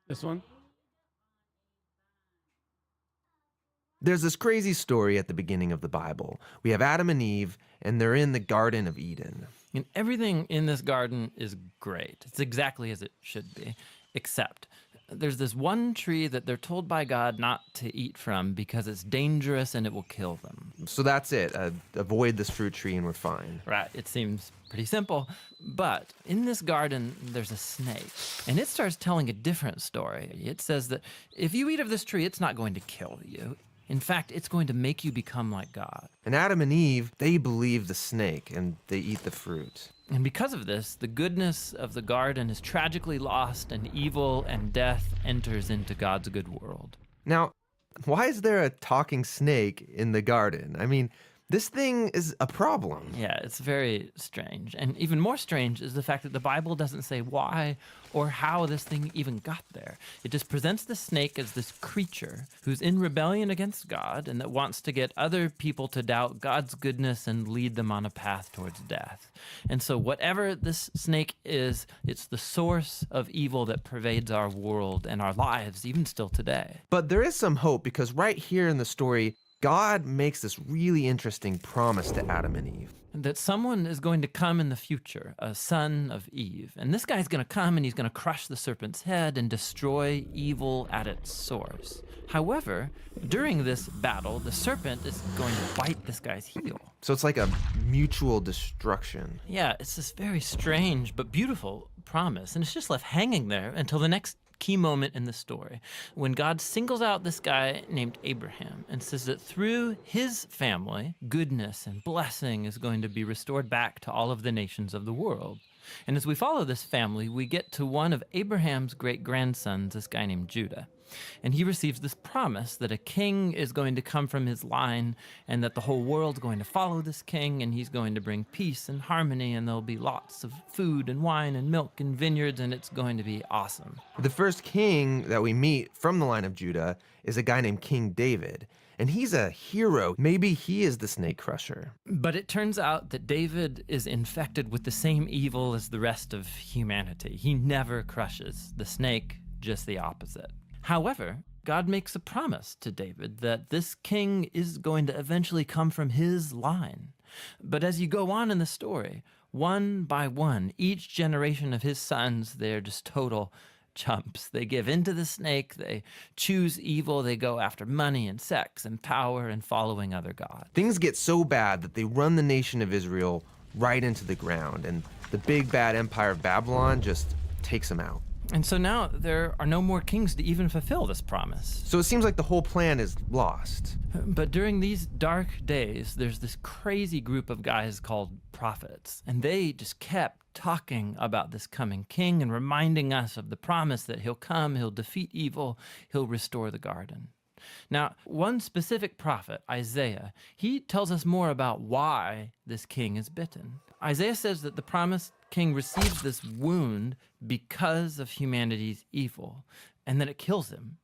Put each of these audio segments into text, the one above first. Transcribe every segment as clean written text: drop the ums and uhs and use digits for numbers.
This one? There's this crazy story at the beginning of the Bible. We have Adam and Eve, and they're in the Garden of Eden. And everything in this garden is great. It's exactly as it should be, except there's this one tree that they're told by God not to eat from because it's dangerous and it will kill them. So that's it. Avoid this fruit tree and we're fine. Right, it seems pretty simple. But in this garden, there's a snake, and it starts telling a different story. It says that if you eat of this tree, it's not going to kill you. In fact, it's going to make you become like God. And Adam and Eve, they believe the snake and they eat the fruit. And because of this, the goodness of the garden is tragically lost, and evil and death enters into God's good world. Now, why is there a talking snake in the garden? I mean, this thing is a problem. Yeah, it's very strange. And even more strange is the fact that the Bible doesn't say why or how this thing even got there. It just presents the snake as this creature who's in rebellion against God and that wants to get other people to doubt God's goodness and lead them on a path towards death. And so whatever this snake is, it's the source of evil that pervades our world and our lives, even still today. But there is some hope because right here in the story, God makes this really interesting promise to Adam and Eve. That someone is going to come in the future, a son of Eve. And this guy's going to come and he's going to crush the serpent's head and destroy evil at its source. However, during this battle, the serpent is going to bite this guy's heel. So it's like a mutual destruction. Yeah, it's this very strange but beautiful promise. And it's just left hanging there until the next key moment in the story when God singles out this guy named Abraham and says that through his family, goodness and blessing is going to be restored back to all of the nations of the world. And as we follow this family, we get to one of Abraham's great grandsons, this guy named Judah. And he receives this promise that a king is going to come from his line and that the whole world's going to follow this king and he's going to bring peace and harmony and there'll be lots of food and wine and milk and vineyards and it's going to be awesome. The first king that we meet from the line of Judah is a guy named King David. And he's a hero. Maybe he is the snake crusher. But it turns out that David is infected with the same evil as the rest of humanity. He never crushes the snake, just the opposite. However, God makes a promise to David that this king is going to eventually come from his line. But as you go on in the story, one by one, each generation of his sons, they're just total chumps. They give in to the snake, they choose evil, they go after money and sex and power and following other gods. Things get so bad that they run the nation of Israel right into the ground, and the big bad empire of Babylon just takes them out. And so now there are no more kings to even fulfill this promise. So it seems like the whole plan is lost. But during these dark days, there's this crazy group of guys called prophets, and they just kept talking about this coming king and reminding us of the promise that he'll come, he'll defeat evil, he'll restore the garden. Now, one specific prophet, Isaiah, he tells us more about why this king is bitten. Isaiah says that the promised king receives this wound because of humanity's evil, and then it kills him.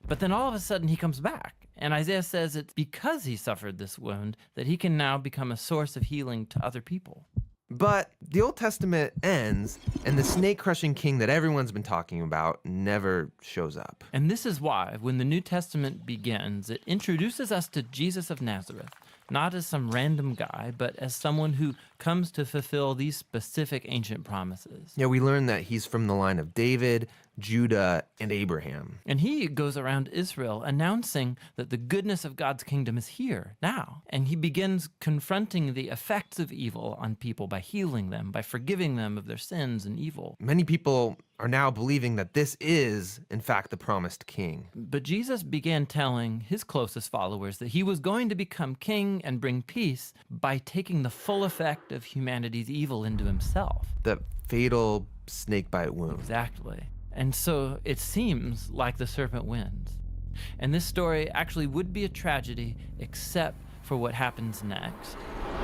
But then all of a sudden he comes back, and Isaiah says it's because he suffered this wound that he can now become a source of healing to other people. But the Old Testament ends, and the snake-crushing king that everyone's been talking about never shows up. And this is why, when the New Testament begins, it introduces us to Jesus of Nazareth, not as some random guy, but as someone who comes to fulfill these specific ancient promises. Yeah, we learn that he's from the line of David, Judah, and Abraham. And he goes around Israel announcing that the goodness of God's kingdom is here now. And he begins confronting the effects of evil on people by healing them, by forgiving them of their sins and evil. Many people are now believing that this is, in fact, the promised king. But Jesus began telling his closest followers that he was going to become king and bring peace by taking the full effect of humanity's evil into himself. The fatal snakebite wound. Exactly. And so it seems like the serpent wins. And this story actually would be a tragedy except for what happens next.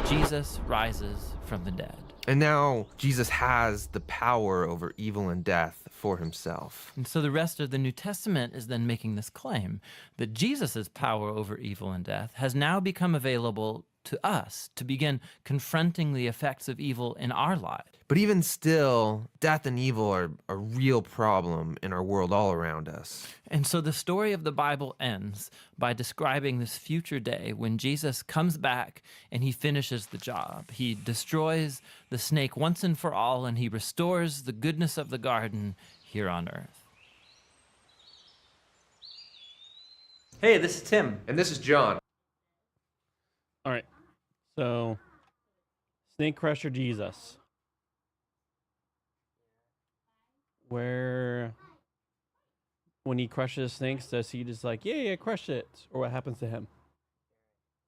Jesus rises from the dead. And now Jesus has the power over evil and death for himself. And so the rest of the New Testament is then making this claim that Jesus' power over evil and death has now become available to us to begin confronting the effects of evil in our lives. But even still, death and evil are a real problem in our world all around us. And so the story of the Bible ends by describing this future day when Jesus comes back and he finishes the job. He destroys the snake once and for all, and he restores the goodness of the garden here on earth. Hey, this is Tim. And this is John. All right. So, Snake Crusher Jesus. Where, when he crushes snakes, does he just like, yeah, crush it? Or what happens to him?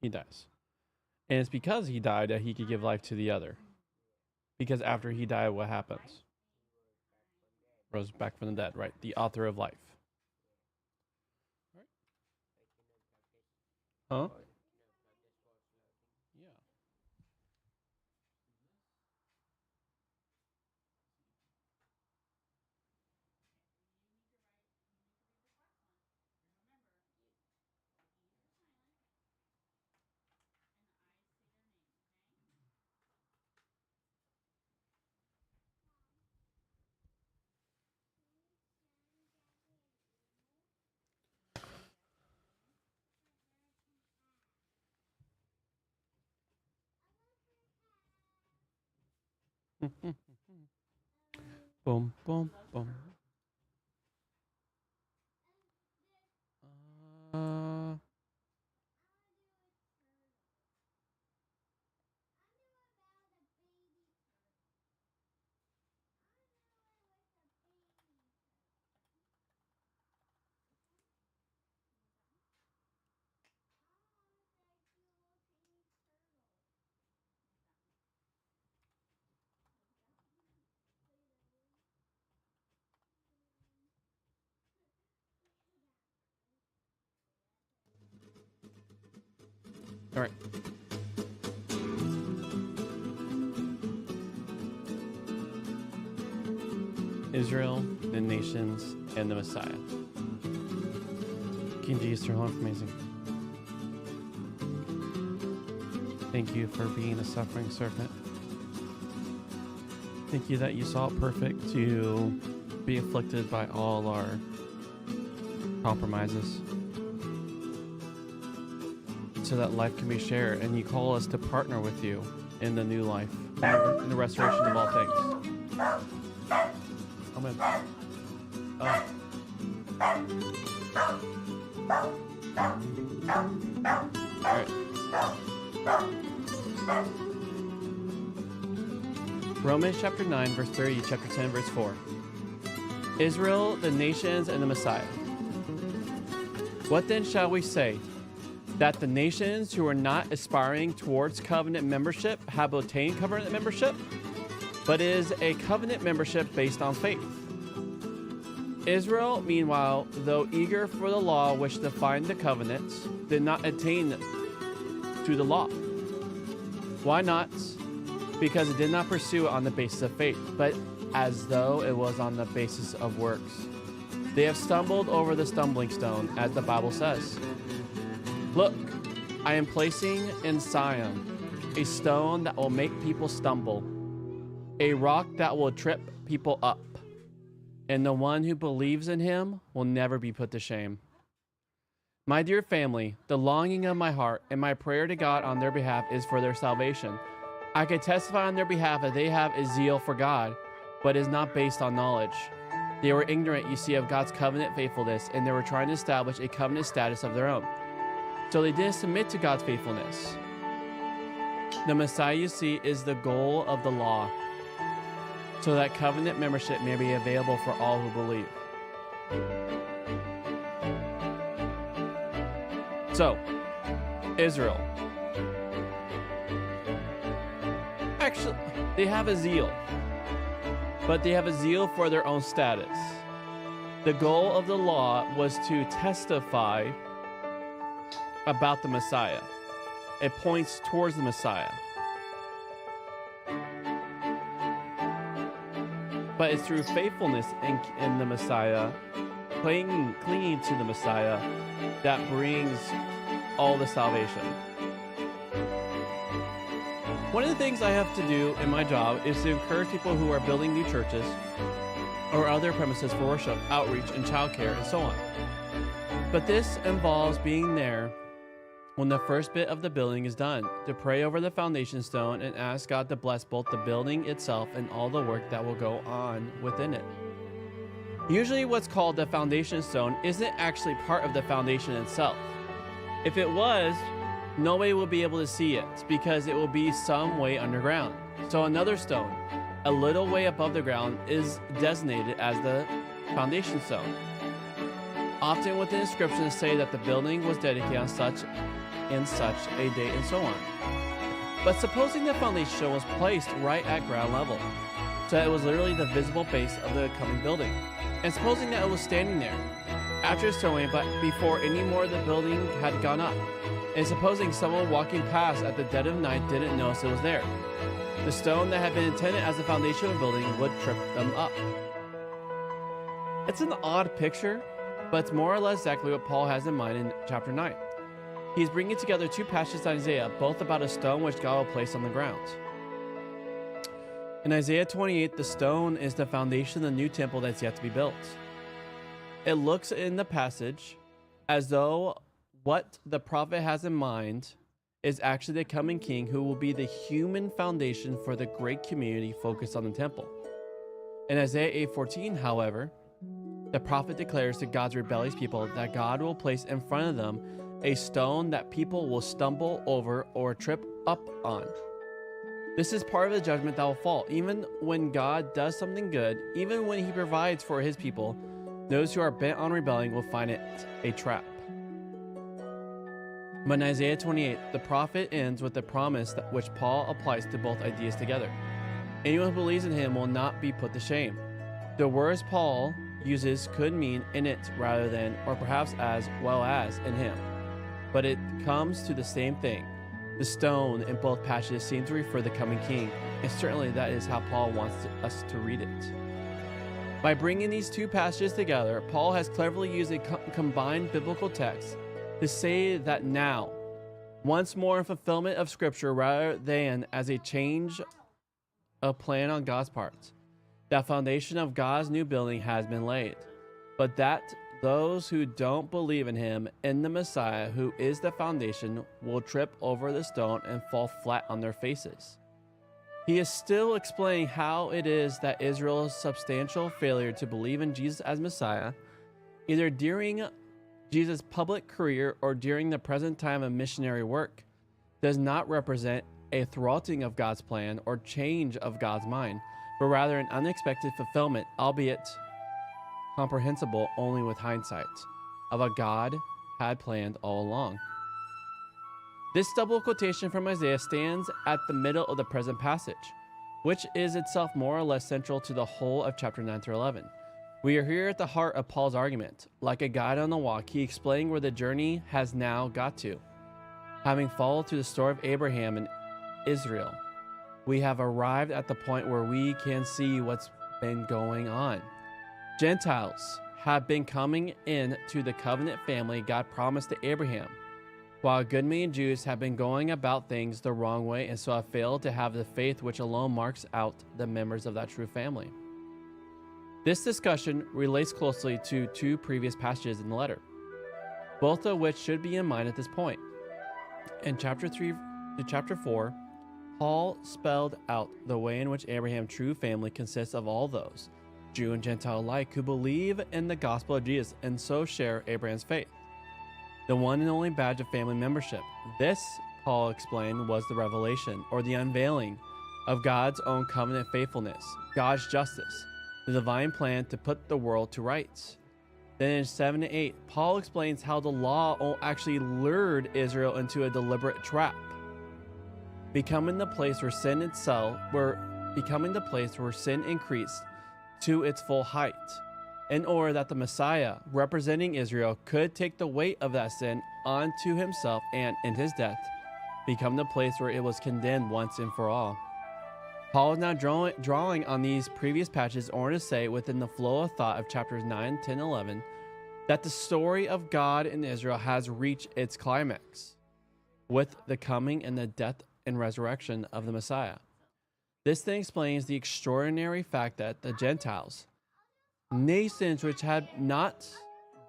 He dies. And it's because he died that he could give life to the other. Because after he died, what happens? Rose back from the dead, right? The author of life. Huh? Yeah. Boom, boom, boom. Uh, all right. Israel, the nations, and the Messiah. King Jesus, your life amazing. Thank you for being a suffering servant. Thank you that you saw it perfect to be afflicted by all our compromises, so that life can be shared, and you call us to partner with you in the new life, in the restoration of all things. Amen. All right. Romans chapter 9, verse 30, chapter 10, verse 4. Israel, the nations, and the Messiah. What then shall we say? That the nations who are not aspiring towards covenant membership have obtained covenant membership, but is a covenant membership based on faith. Israel, meanwhile, though eager for the law which defined the covenants, did not attain to the law. Why not? Because it did not pursue it on the basis of faith, but as though it was on the basis of works. They have stumbled over the stumbling stone, as the Bible says. Look, I am placing in Zion a stone that will make people stumble, a rock that will trip people up, and the one who believes in him will never be put to shame. My dear family, the longing of my heart and my prayer to God on their behalf is for their salvation. I can testify on their behalf that they have a zeal for God, but is not based on knowledge. They were ignorant, you see, of God's covenant faithfulness, and they were trying to establish a covenant status of their own. So they didn't submit to God's faithfulness. The Messiah, you see, is the goal of the law, so that covenant membership may be available for all who believe. So, Israel. Actually, they have a zeal, but they have a zeal for their own status. The goal of the law was to testify about the Messiah. It points towards the Messiah. But it's through faithfulness in the Messiah, clinging to the Messiah, that brings all the salvation. One of the things I have to do in my job is to encourage people who are building new churches or other premises for worship, outreach, and childcare, and so on. But this involves being there when the first bit of the building is done, to pray over the foundation stone and ask God to bless both the building itself and all the work that will go on within it. Usually what's called the foundation stone isn't actually part of the foundation itself. If it was, nobody will be able to see it because it will be some way underground. So another stone, a little way above the ground, is designated as the foundation stone. Often with the inscriptions say that the building was dedicated on such and such a date and so on. But supposing the foundation stone was placed right at ground level, so that it was literally the visible base of the coming building, and supposing that it was standing there after its throwing, but before any more of the building had gone up, and supposing someone walking past at the dead of night didn't notice it was there, the stone that had been intended as the foundation of a building would trip them up. It's an odd picture, but it's more or less exactly what Paul has in mind in chapter 9. He's bringing together two passages in Isaiah, both about a stone which God will place on the ground. In Isaiah 28, the stone is the foundation of the new temple that's yet to be built. It looks in the passage as though what the prophet has in mind is actually the coming king who will be the human foundation for the great community focused on the temple. In Isaiah 8:14, however, the prophet declares to God's rebellious people that God will place in front of them a stone that people will stumble over or trip up on. This is part of the judgment that will fall. Even when God does something good, even when he provides for his people, those who are bent on rebelling will find it a trap. But in Isaiah 28, the prophet ends with the promise that which Paul applies to both ideas together. Anyone who believes in him will not be put to shame. The words Paul uses could mean in it rather than, or perhaps as well as, in him. But it comes to the same thing. The stone in both passages seem to refer to the coming king, and certainly that is how Paul wants us to read it. By bringing these two passages together, Paul has cleverly used a combined biblical text to say that now, once more in fulfillment of Scripture rather than as a change of plan on God's part, that foundation of God's new building has been laid, but that those who don't believe in him, in the Messiah, who is the foundation, will trip over the stone and fall flat on their faces. He is still explaining how it is that Israel's substantial failure to believe in Jesus as Messiah, either during Jesus' public career or during the present time of missionary work, does not represent a thwarting of God's plan or change of God's mind, but rather an unexpected fulfillment, albeit comprehensible only with hindsight, of what God had planned all along. This double quotation from Isaiah stands at the middle of the present passage, which is itself more or less central to the whole of chapter 9 through 11. We are here at the heart of Paul's argument. Like a guide on the walk, he explained where the journey has now got to. Having followed through the story of Abraham and Israel, we have arrived at the point where we can see what's been going on. Gentiles have been coming in to the covenant family God promised to Abraham, while a good many Jews have been going about things the wrong way and so have failed to have the faith which alone marks out the members of that true family. This discussion relates closely to two previous passages in the letter, both of which should be in mind at this point. In chapter 3 to chapter 4, Paul spelled out the way in which Abraham's true family consists of all those, Jew and Gentile alike, who believe in the gospel of Jesus and so share Abraham's faith, the one and only badge of family membership. This, Paul explained, was the revelation, or the unveiling, of God's own covenant faithfulness, God's justice, the divine plan to put the world to rights. Then in 7 to 8, Paul explains how the law actually lured Israel into a deliberate trap, becoming the place where sin increased to its full height, in order that the Messiah, representing Israel, could take the weight of that sin onto himself and, in his death, become the place where it was condemned once and for all. Paul is now drawing on these previous passages in order to say, within the flow of thought of chapters 9, 10, 11, that the story of God in Israel has reached its climax with the coming and the death and resurrection of the Messiah. This then explains the extraordinary fact that the Gentiles, nations which had not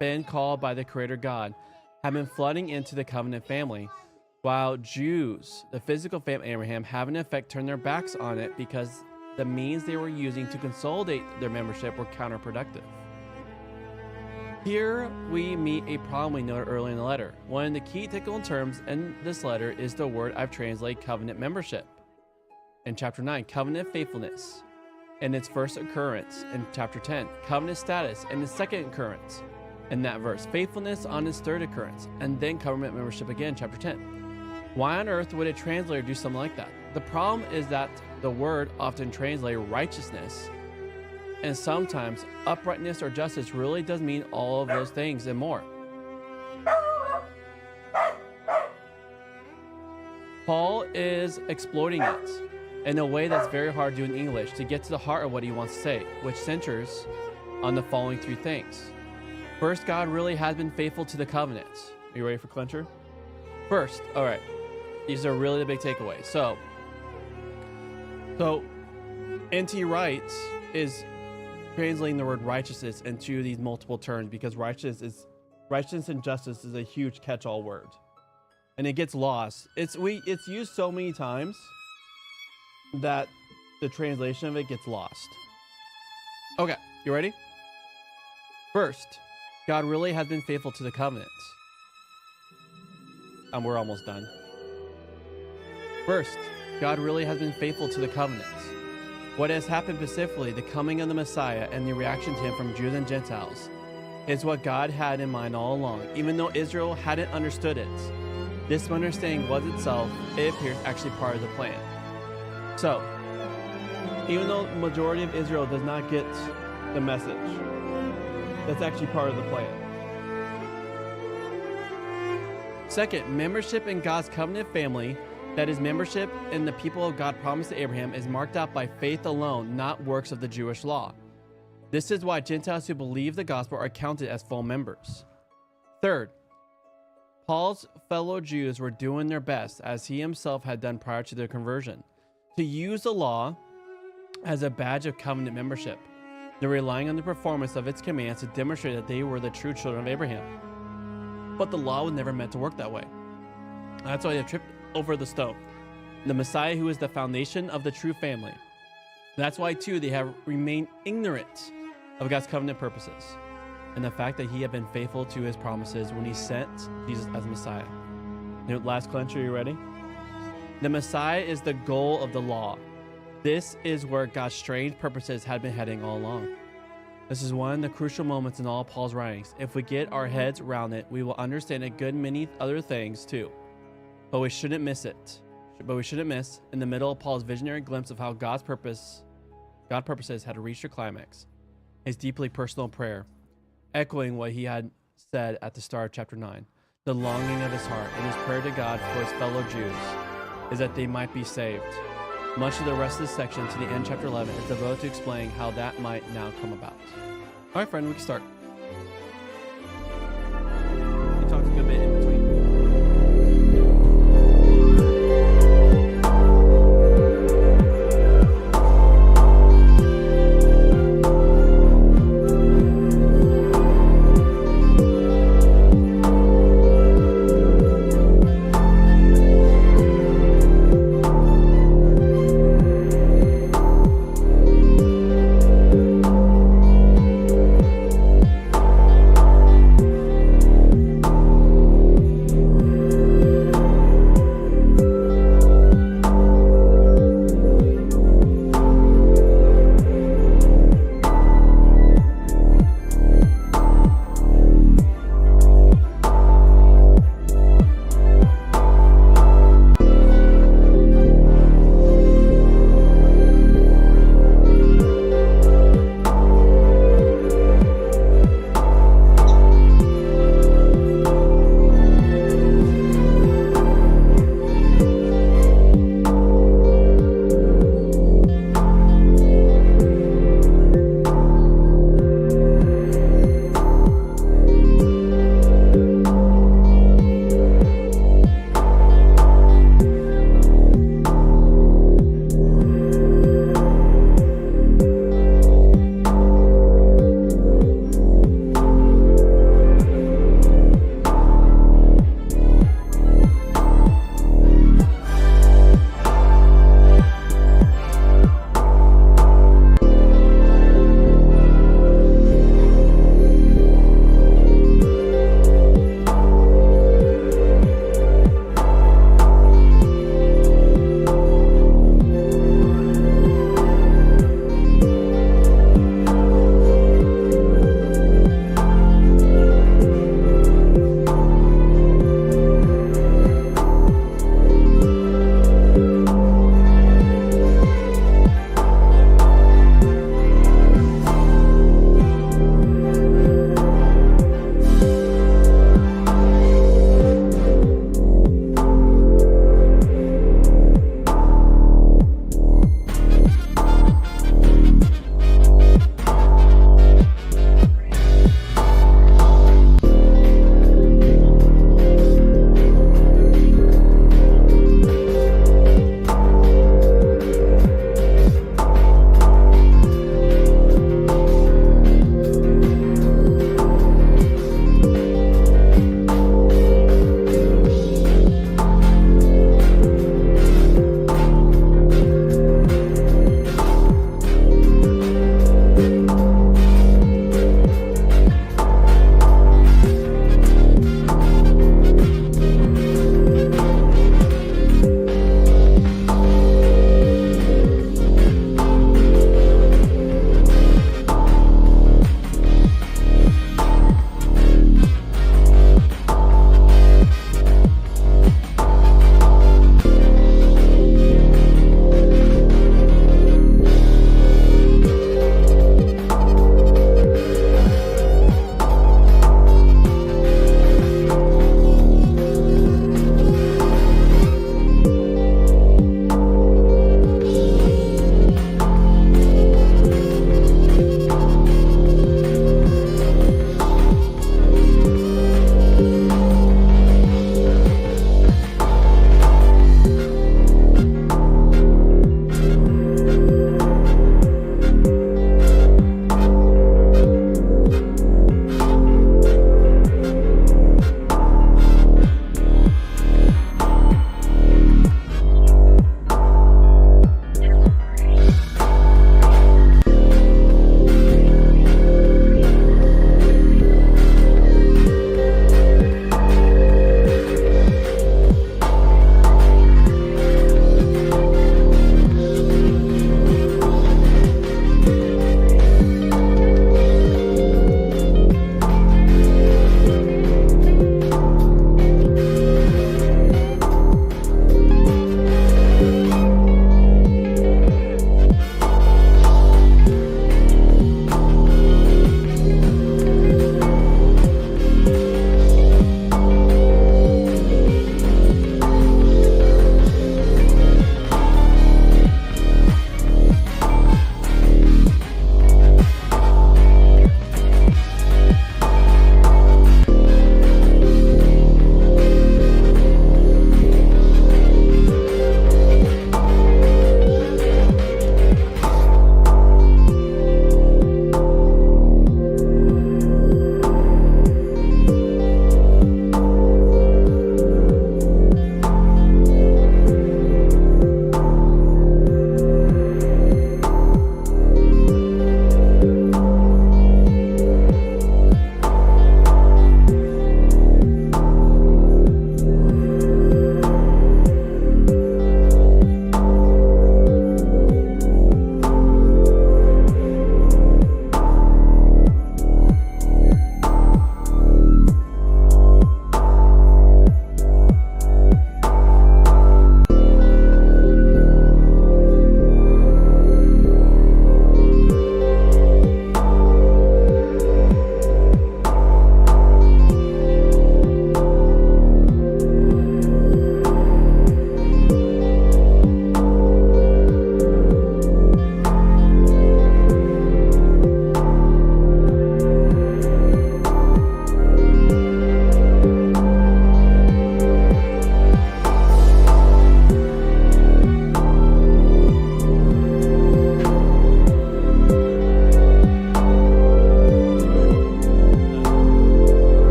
been called by the Creator God, have been flooding into the covenant family, while Jews, the physical family of Abraham, have in effect turned their backs on it because the means they were using to consolidate their membership were counterproductive. Here we meet a problem we noted earlier in the letter. One of the key technical terms in this letter is the word I've translated covenant membership. In chapter 9, covenant faithfulness in its first occurrence. In chapter 10, covenant status in its second occurrence in that verse. Faithfulness on its third occurrence. And then covenant membership again, chapter 10. Why on earth would a translator do something like that? The problem is that the word often translated righteousness, and sometimes uprightness or justice really does mean all of those things and more. Paul is exploiting it in a way that's very hard to do in English to get to the heart of what he wants to say, which centers on the following three things. First, God really has been faithful to the covenants. Are you ready for clincher? First, all right, these are really the big takeaways. So N.T. Wright is translating the word righteousness into these multiple terms because righteousness and justice is a huge catch-all word, and it gets lost. It's used so many times that the translation of it gets lost. Okay, you ready? First, God really has been faithful to the covenants. And we're almost done. First, God really has been faithful to the covenants. What has happened specifically, the coming of the Messiah and the reaction to him from Jews and Gentiles, is what God had in mind all along. Even though Israel hadn't understood it, this understanding was itself, it appears, actually part of the plan. So, even though the majority of Israel does not get the message, that's actually part of the plan. Second, membership in God's covenant family, that is, membership in the people of God promised to Abraham, is marked out by faith alone, not works of the Jewish law. This is why Gentiles who believe the gospel are counted as full members. Third, Paul's fellow Jews were doing their best, as he himself had done prior to their conversion, to use the law as a badge of covenant membership. They're relying on the performance of its commands to demonstrate that they were the true children of Abraham. But the law was never meant to work that way. That's why they tripped over the stone. The Messiah, who is the foundation of the true family. That's why, too, they have remained ignorant of God's covenant purposes and the fact that he had been faithful to his promises when he sent Jesus as Messiah. Last clencher, you ready? The Messiah is the goal of the law. This is where God's strange purposes had been heading all along. This is one of the crucial moments in all Paul's writings. If we get our heads around it, we will understand a good many other things too. But we shouldn't miss it. But we shouldn't miss, in the middle of Paul's visionary glimpse of how God purposes had reached their climax, his deeply personal prayer, echoing what he had said at the start of chapter 9. The longing of his heart and his prayer to God for his fellow Jews is that they might be saved. Much of the rest of this section to the end, chapter 11, is devoted to explaining how that might now come about. All right, friend, we can start. He talks a good bit in between.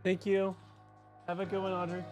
Thank you. Have a good one, Audrey.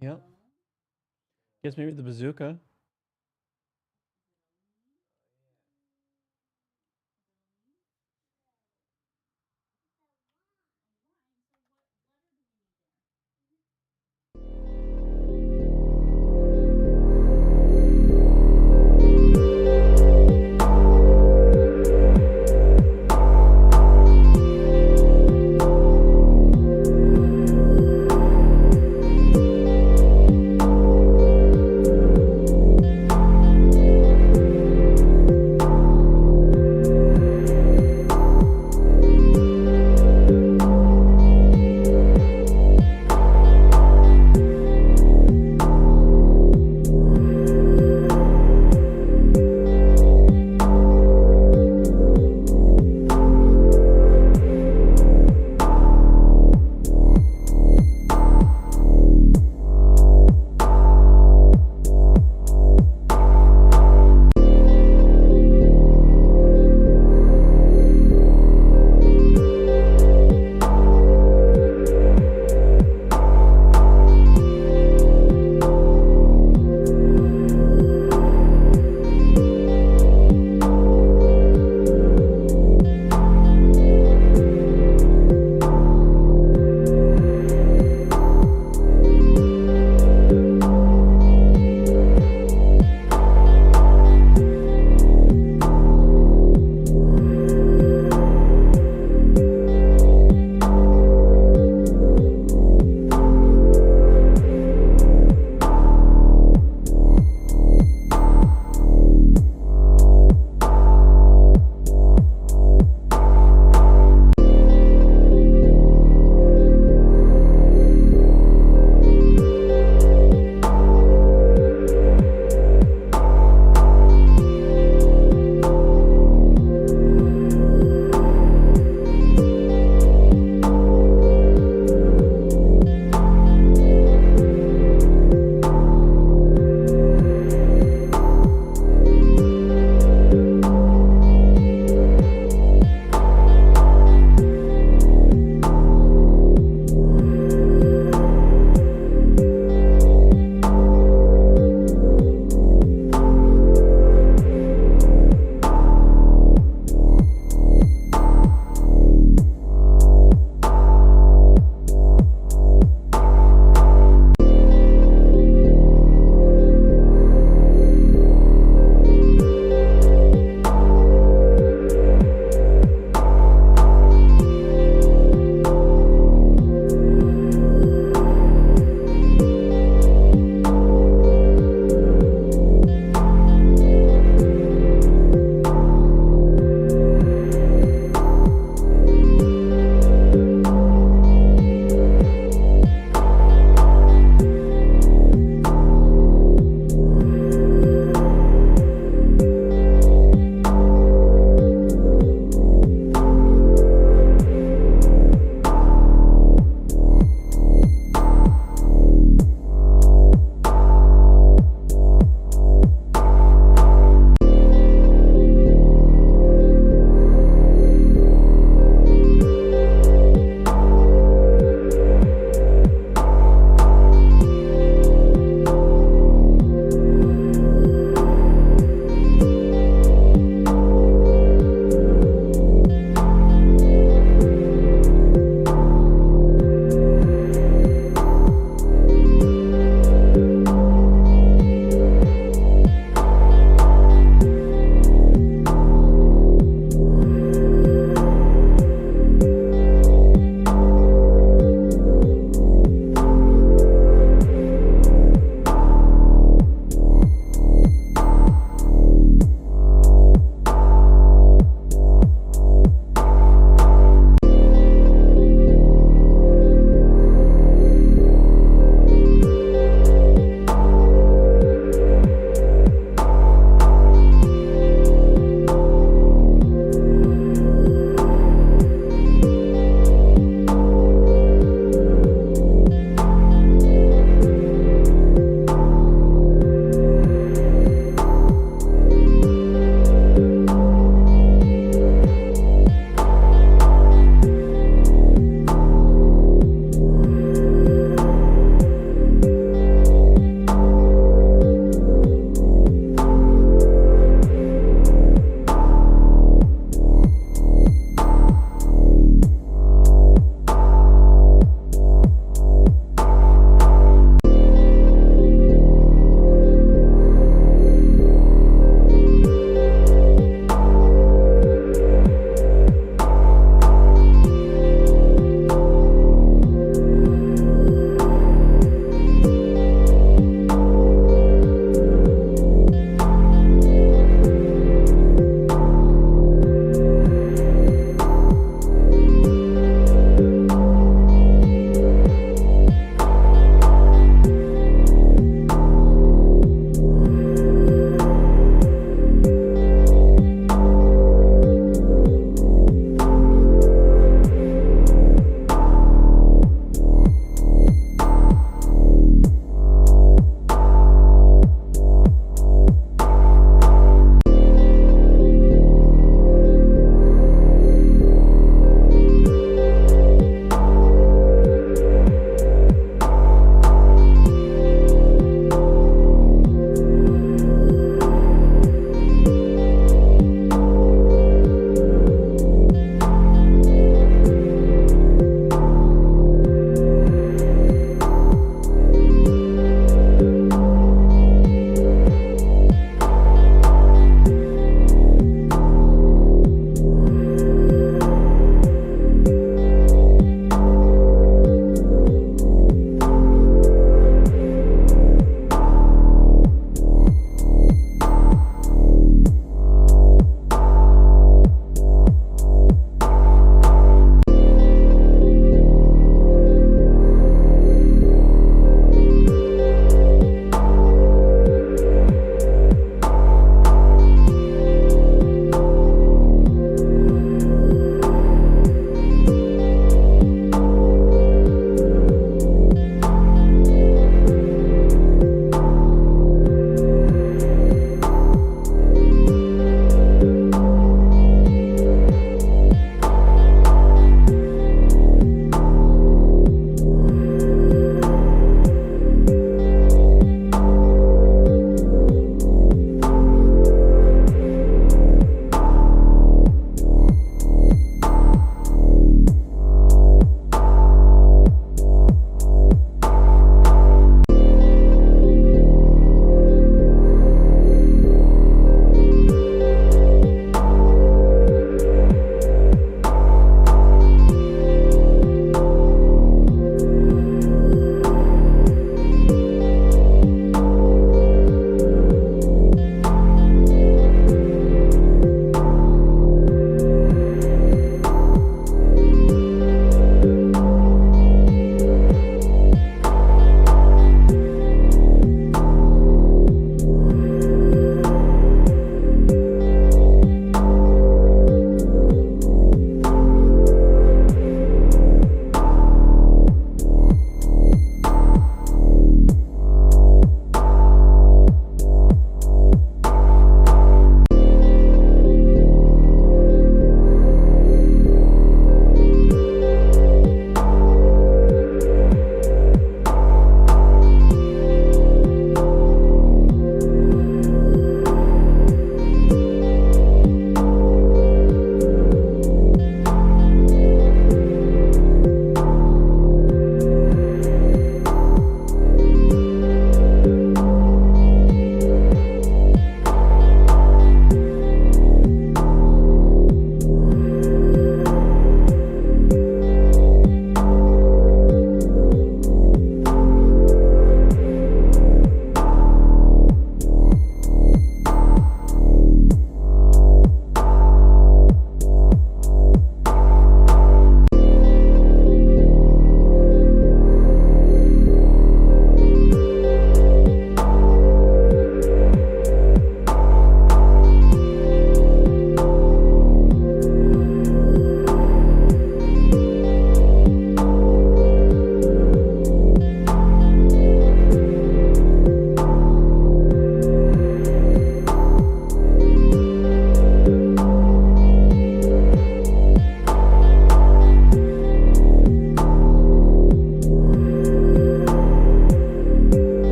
Yep. Guess maybe the bazooka.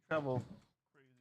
travel crazy.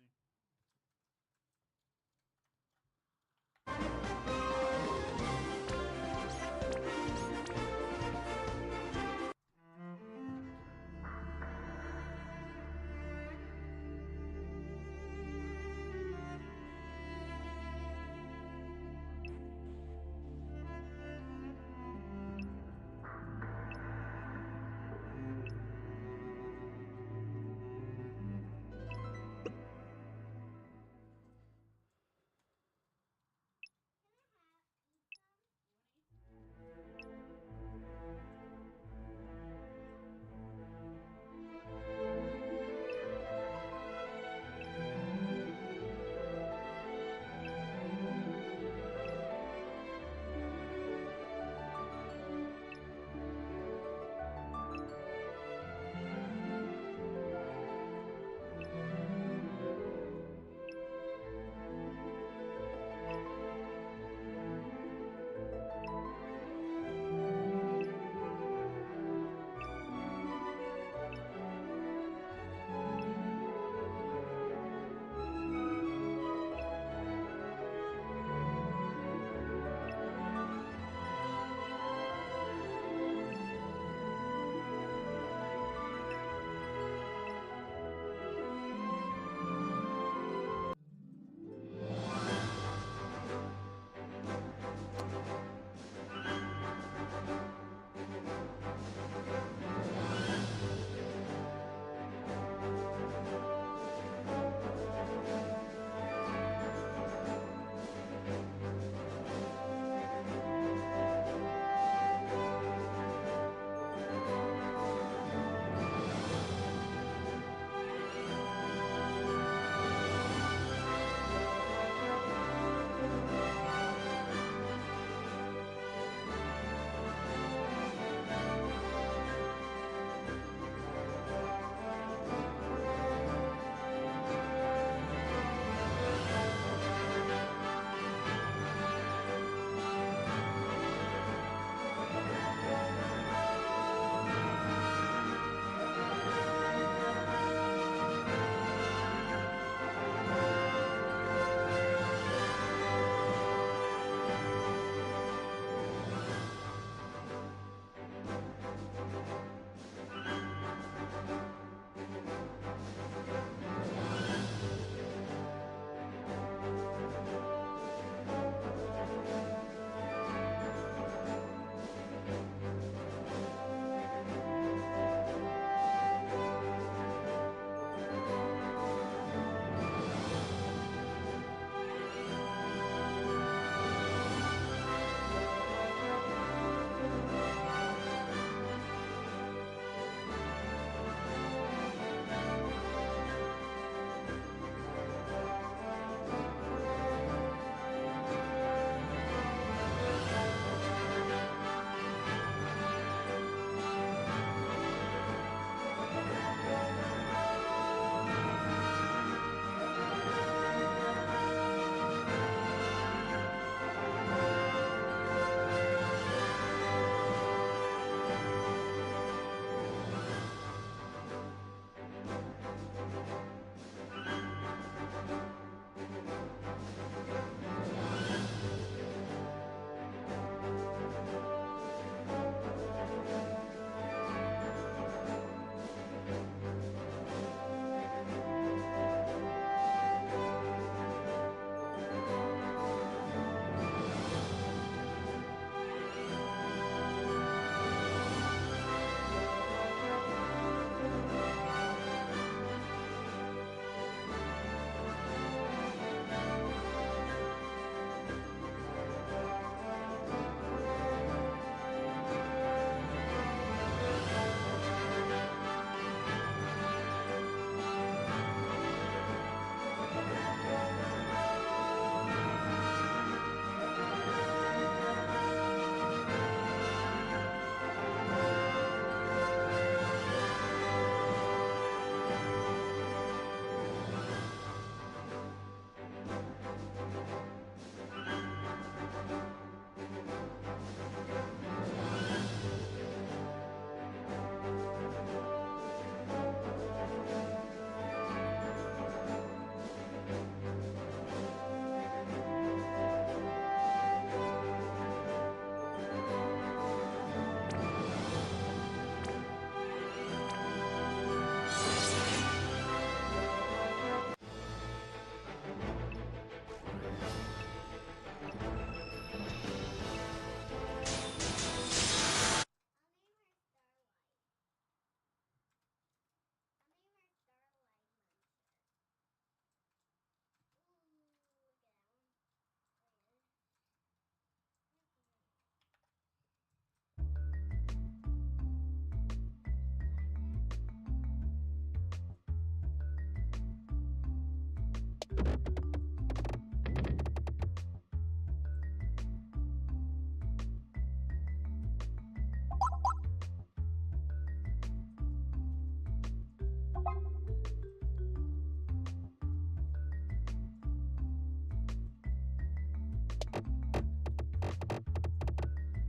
Oh.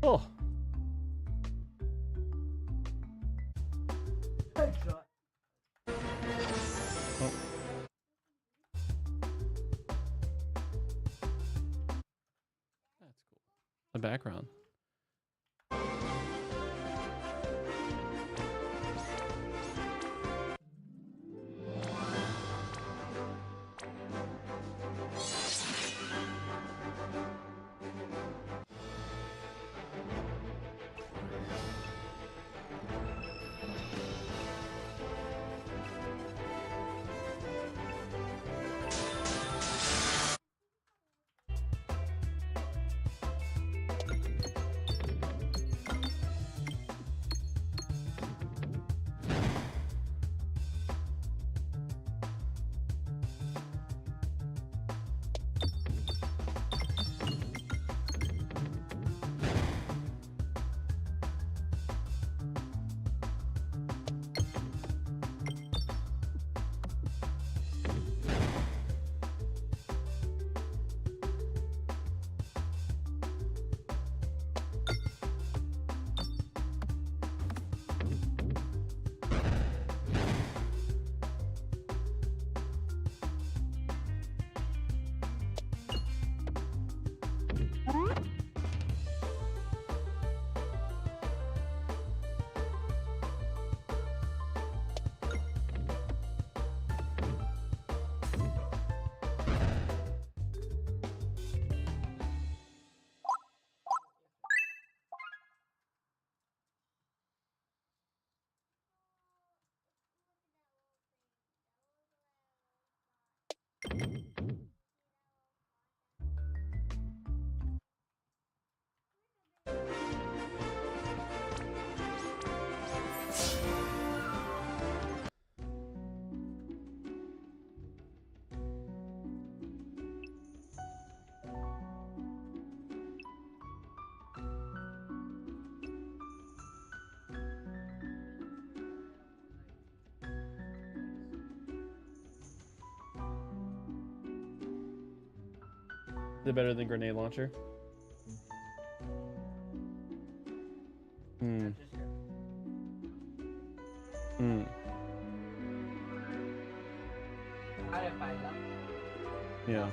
Oh. That's cool. The background. Is it better than grenade launcher? Hmm. Hmm. Yeah.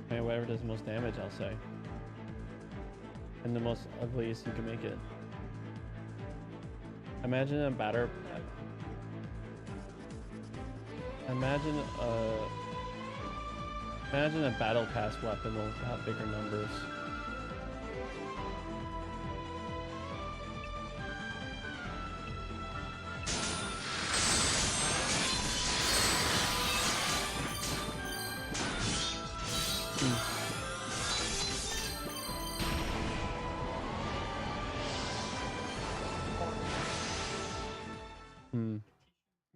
And whatever does the most damage, I'll say. And the most ugliest you can make it. Imagine a batter. Imagine a battle pass weapon will have bigger numbers.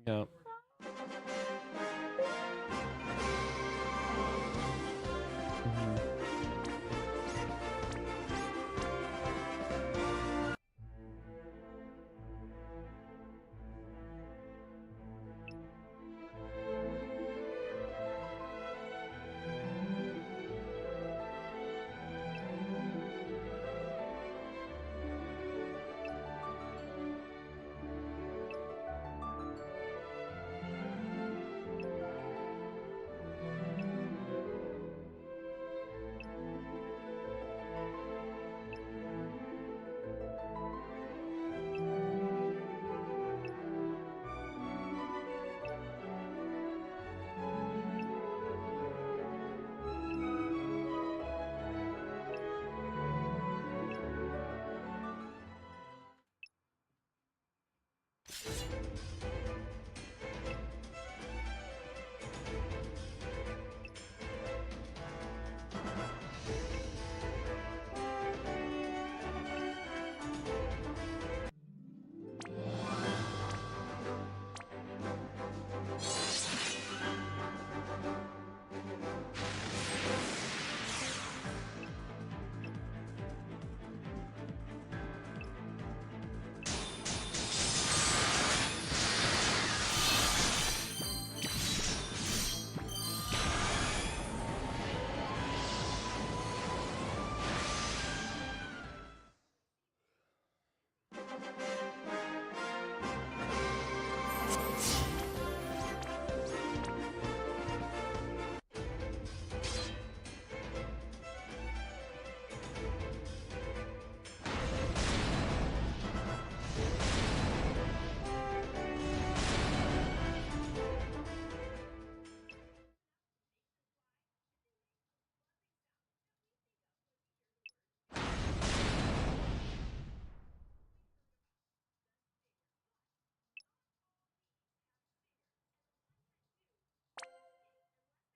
Yeah.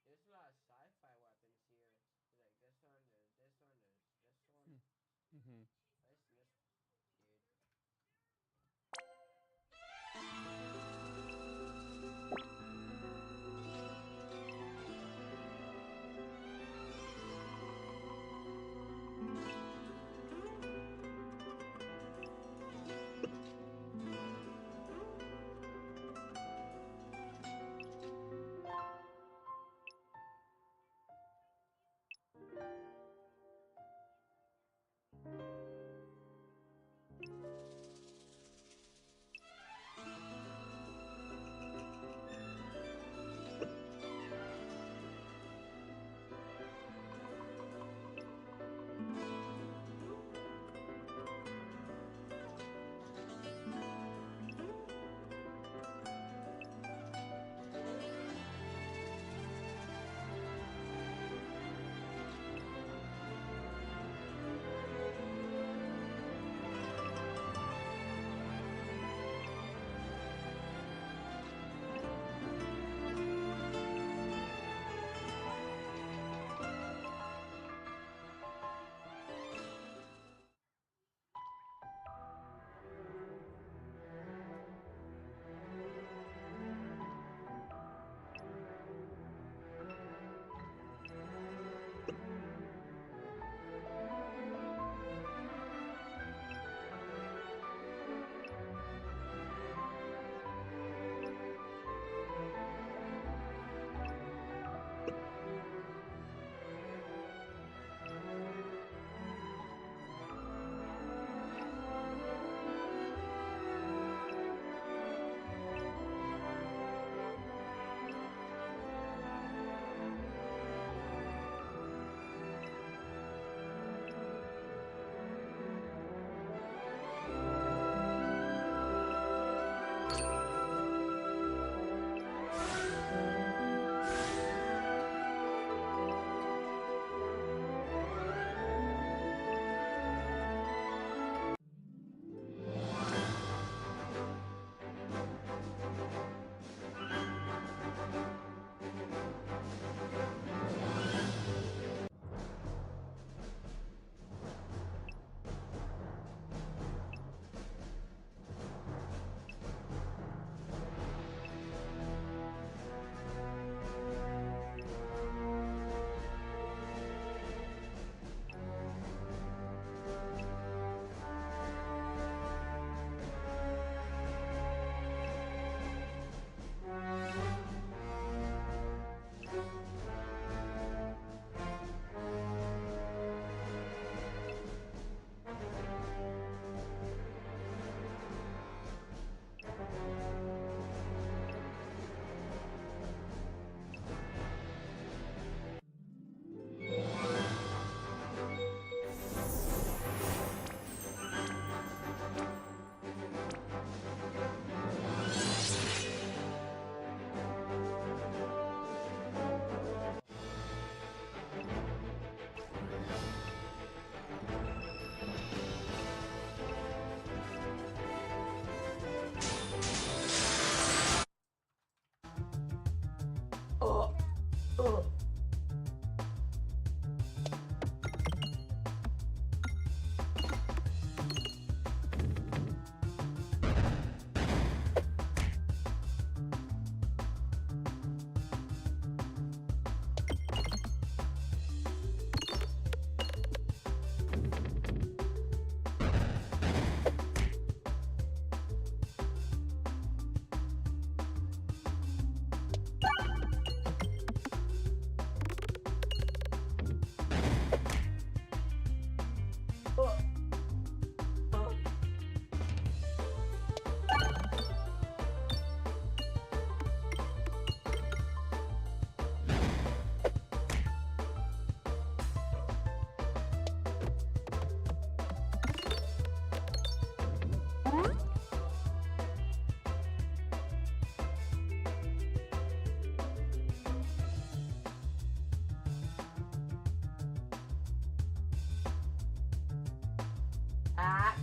There's a lot of sci-fi weapons here. Like this one, there's this one, there's this one. Where's this dude? relax.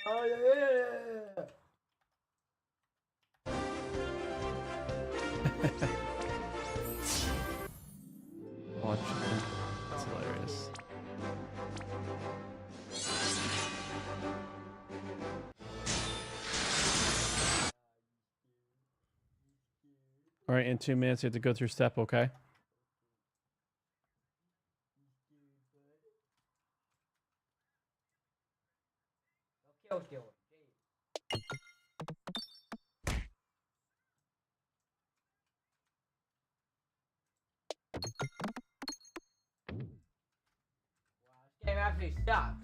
Oh yeah. Watch it. That's hilarious. All right, in 2 minutes, you have to go through step, okay? Okay, okay. Wow, this game absolutely sucks.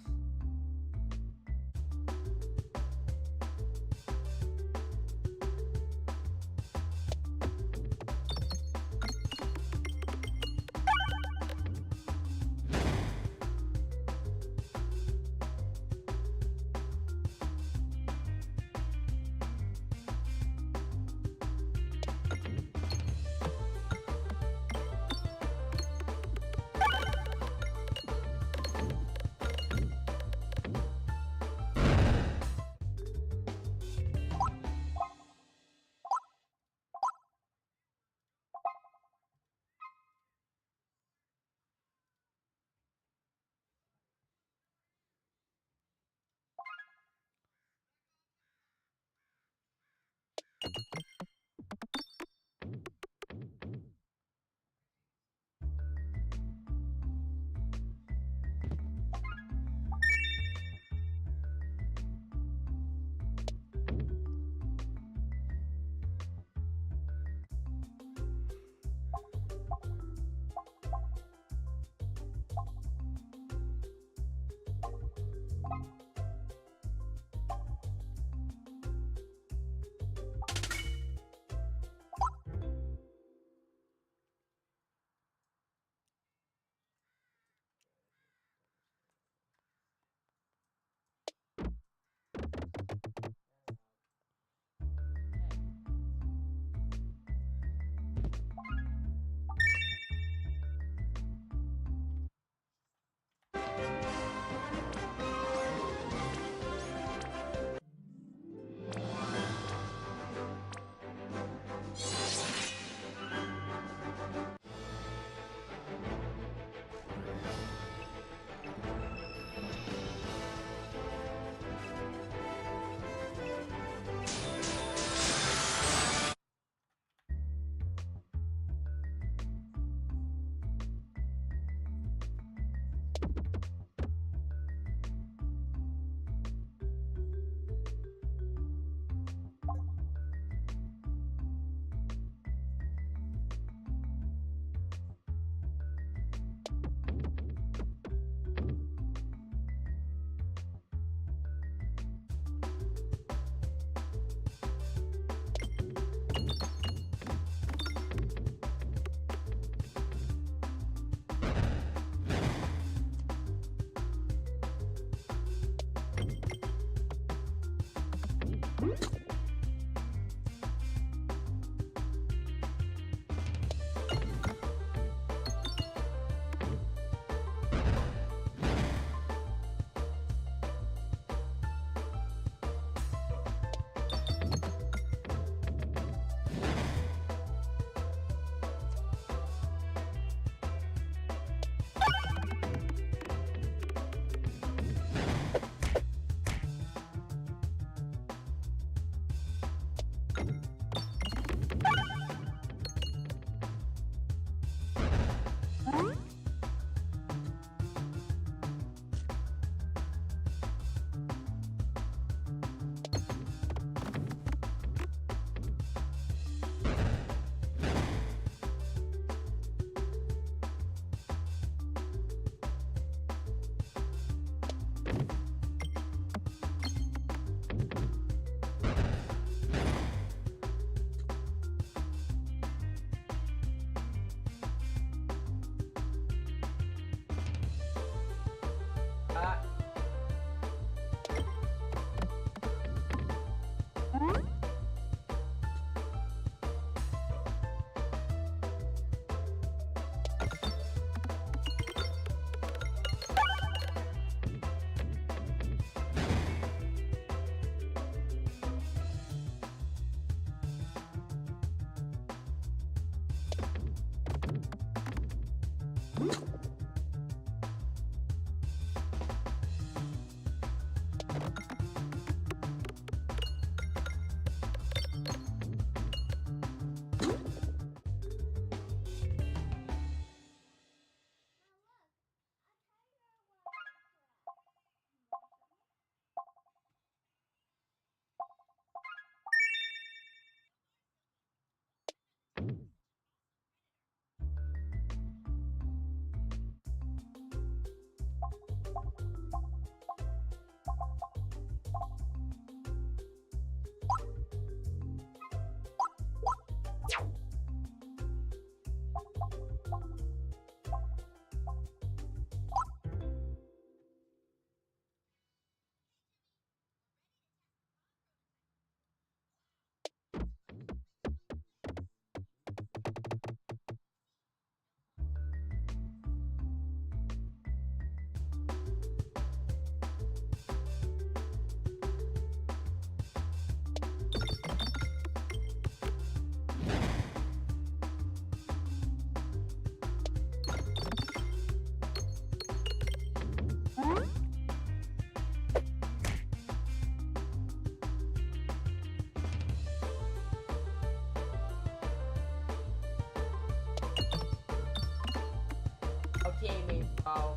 Okay, me, bro.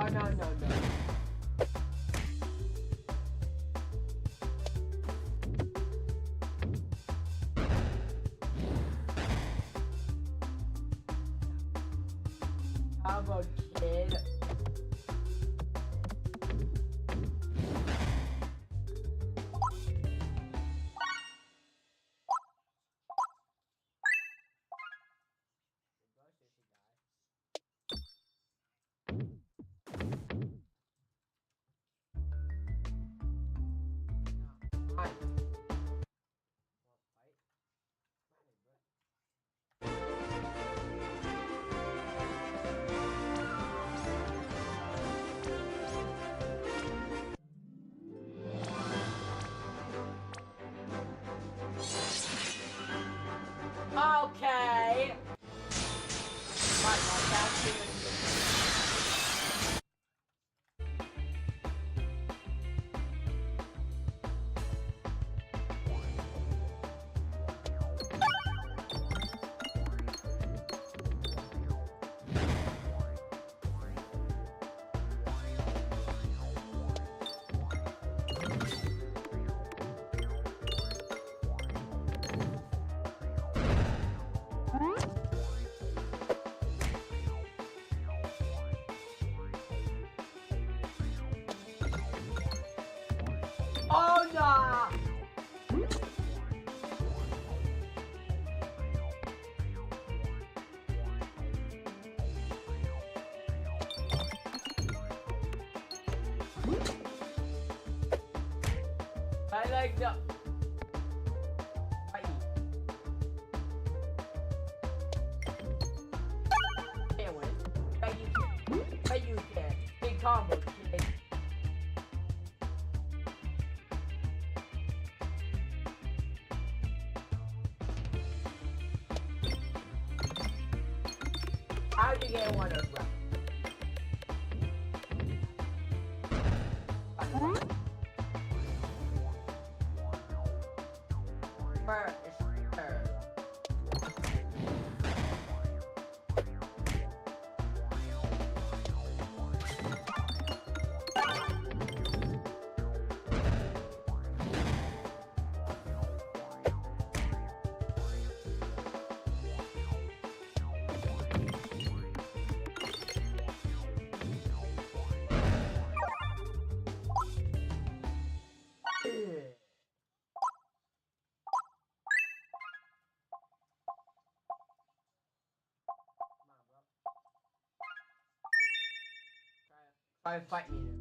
Oh, no. I'm a kid. Okay. Right, now down to oh no! I like the. Can't win. But you can. Big combo, kid. How'd you get one of them? Probably fight me there.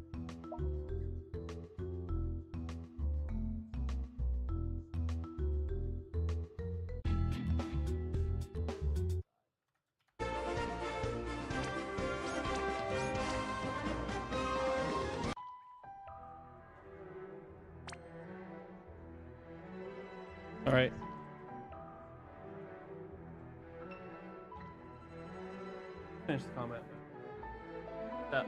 All right. Finish the comment. Step.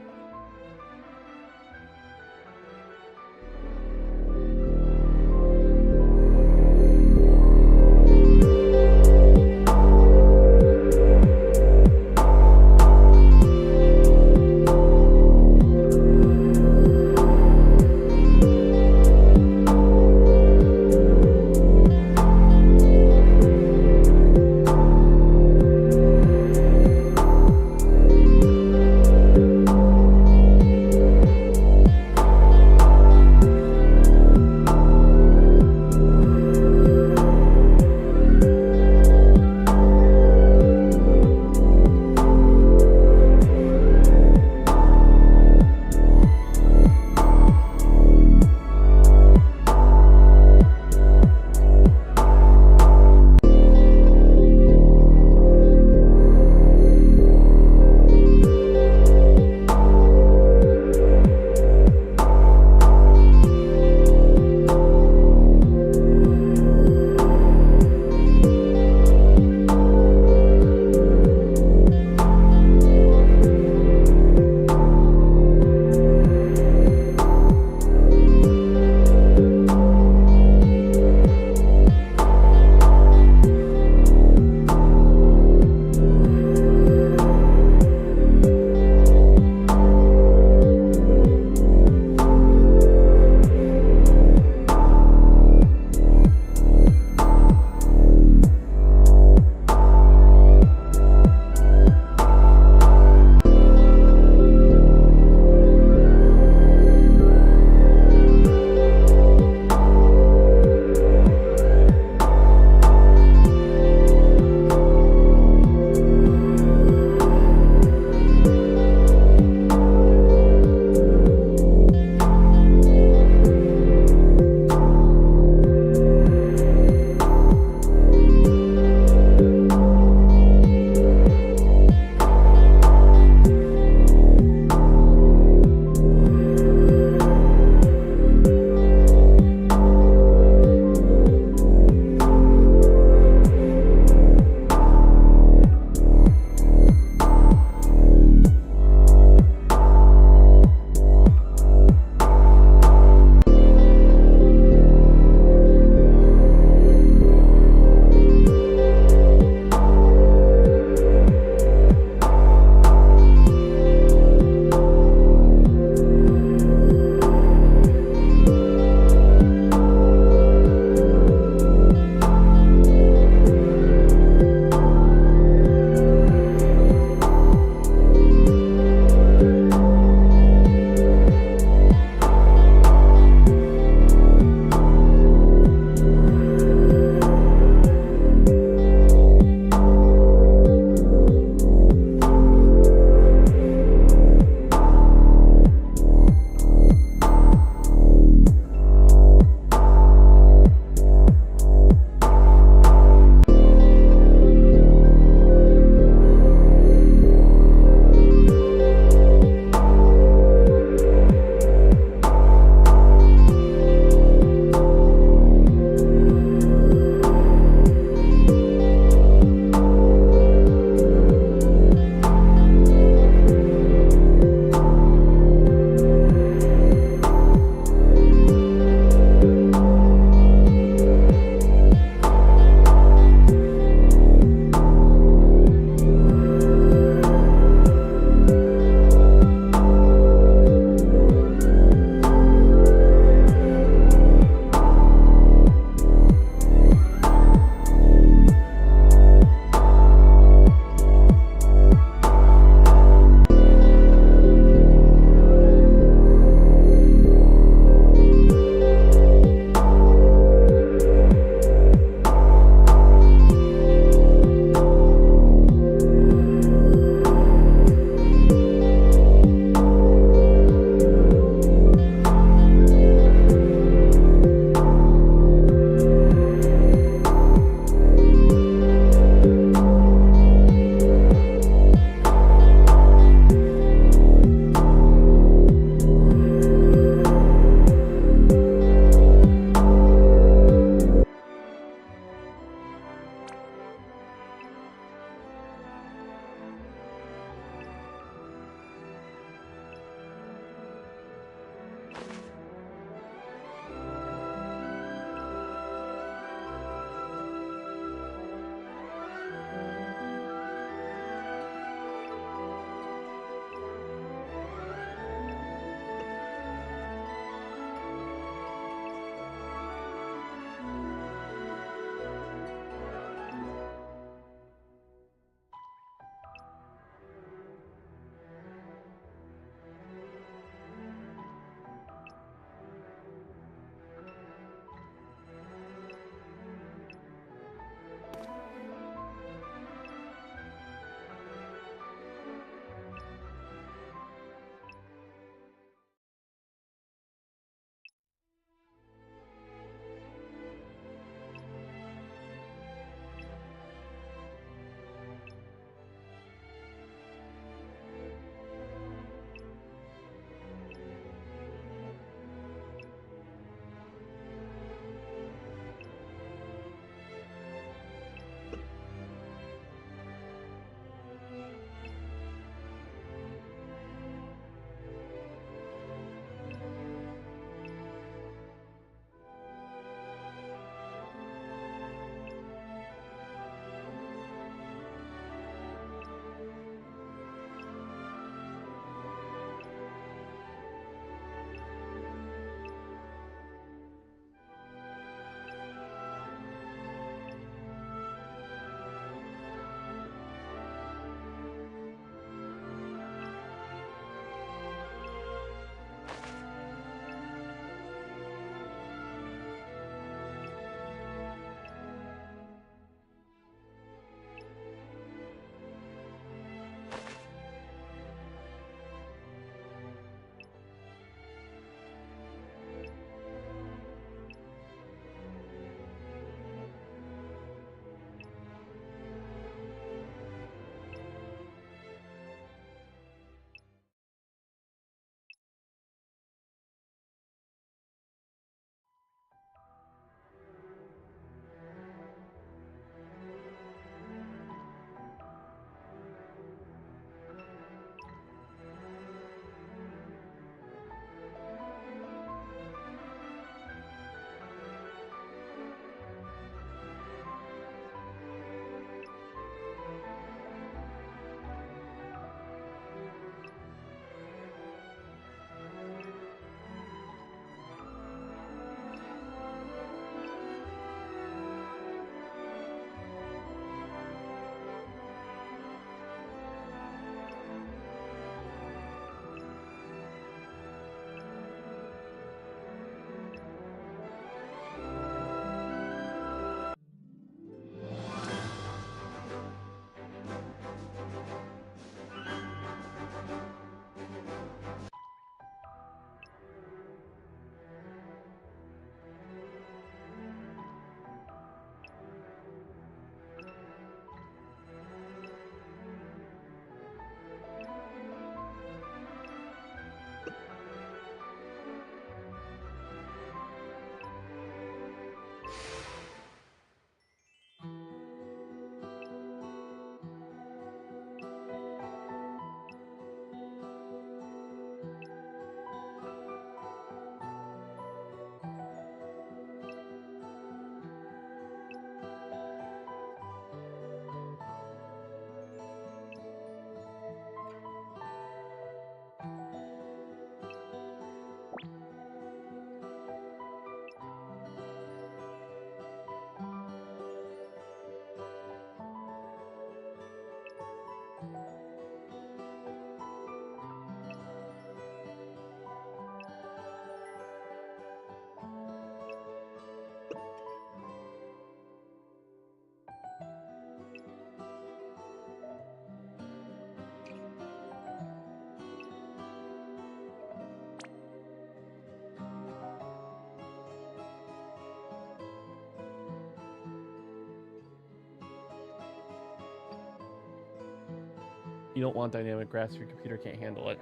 You don't want dynamic graphs, your computer can't handle it.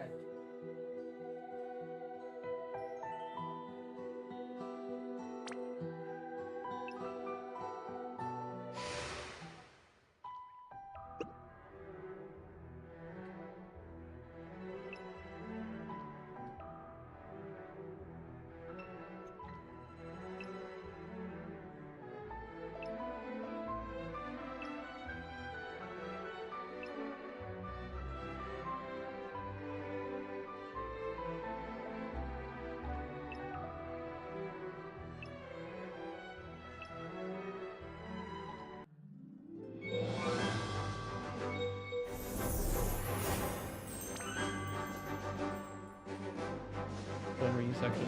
Memory section.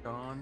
Gone.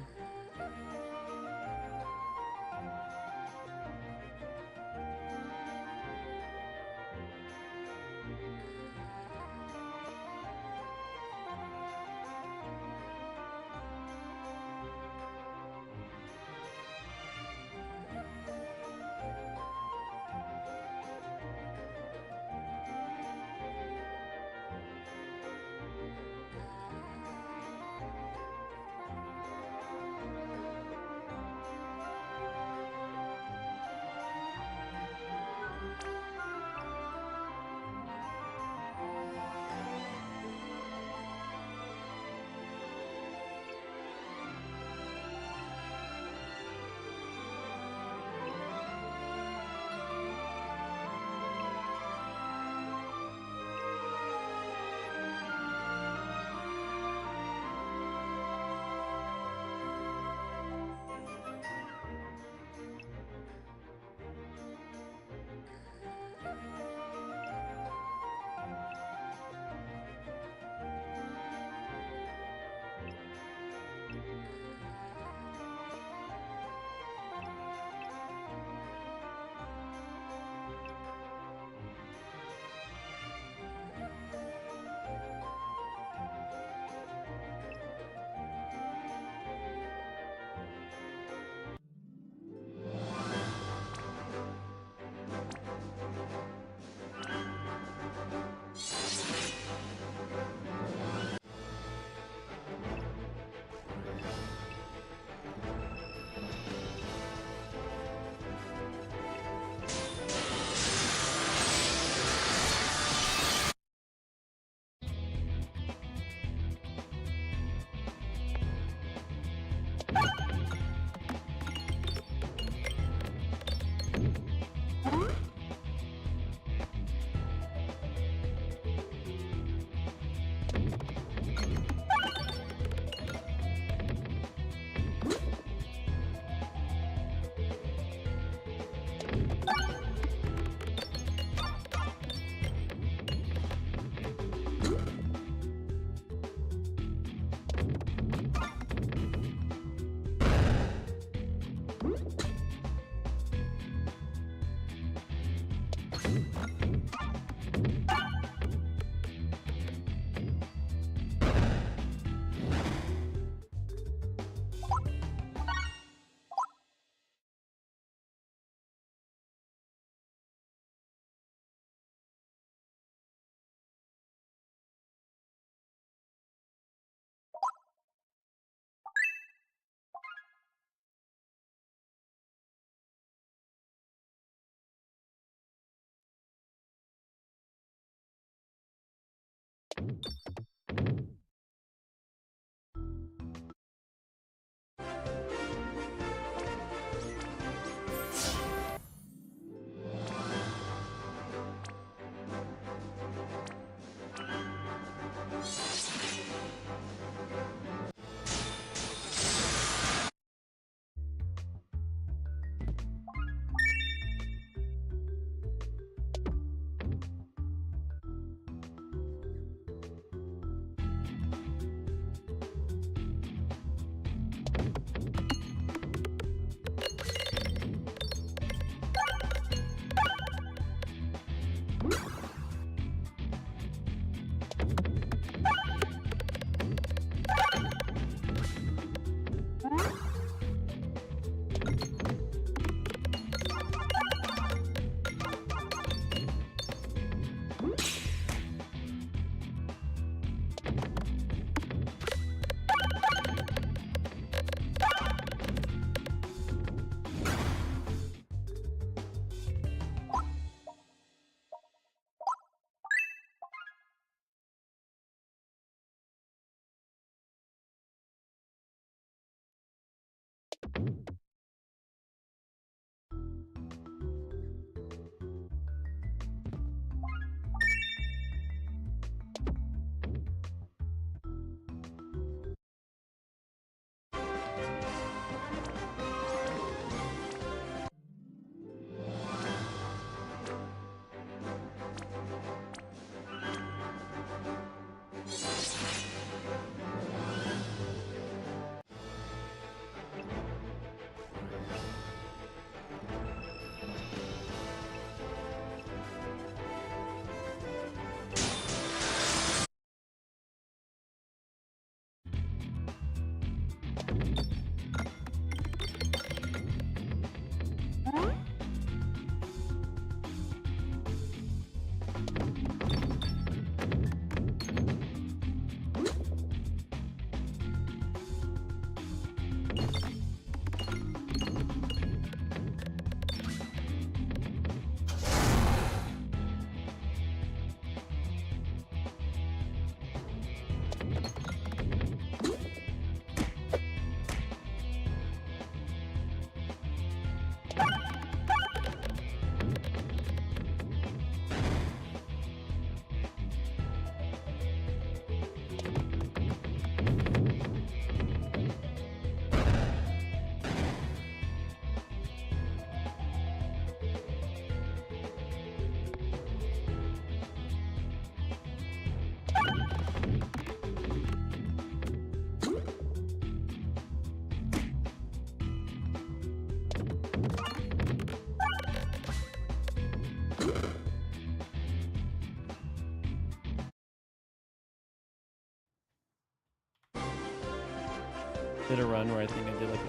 Did a run where I think I did like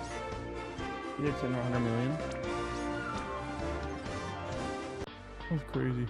either 10 or 100 million. That's crazy.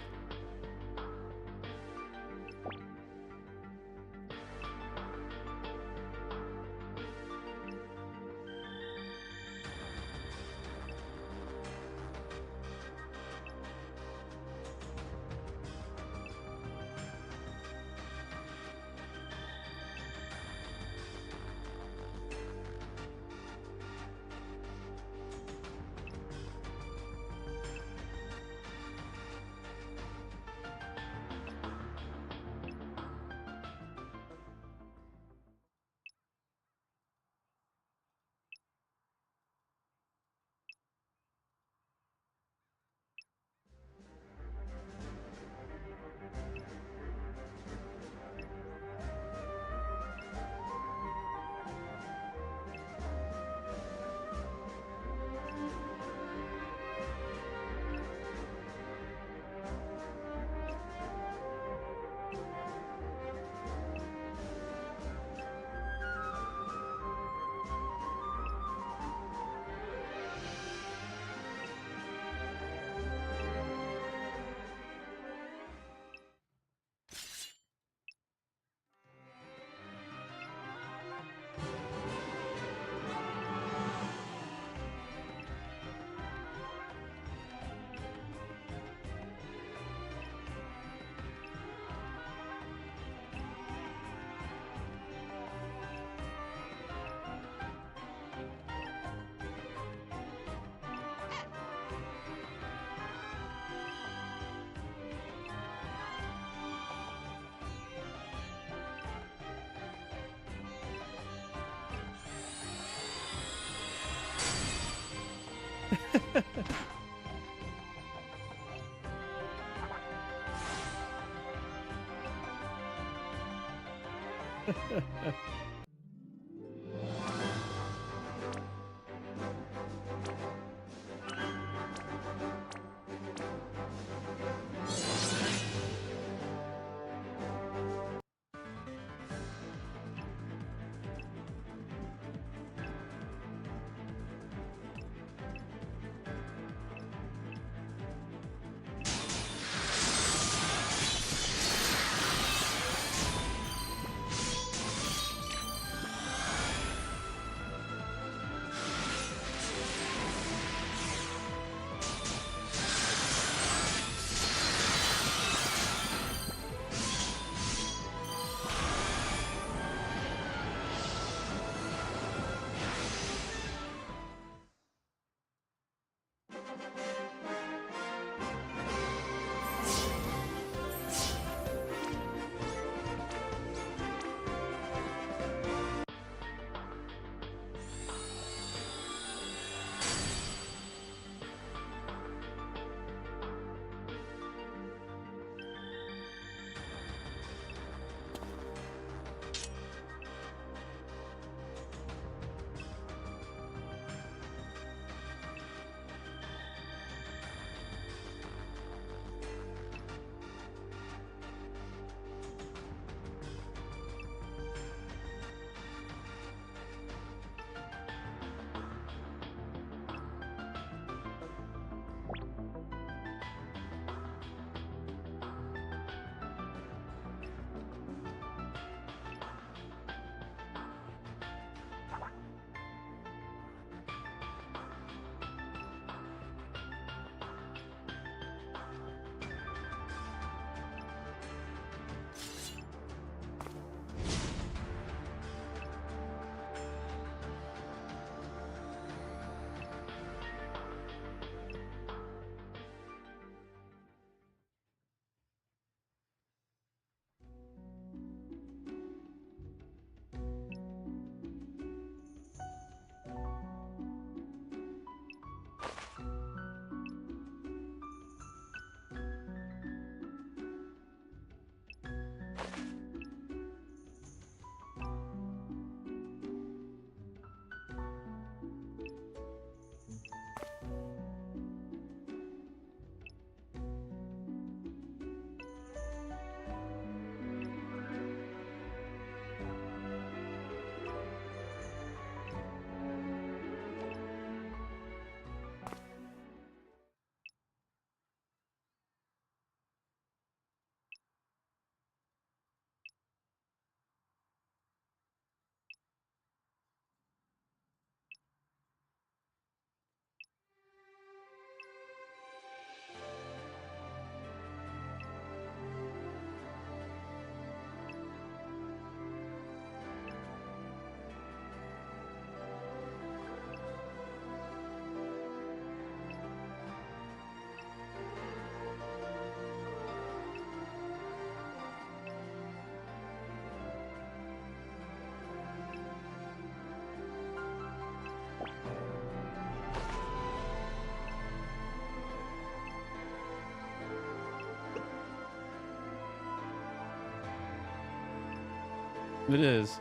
It is.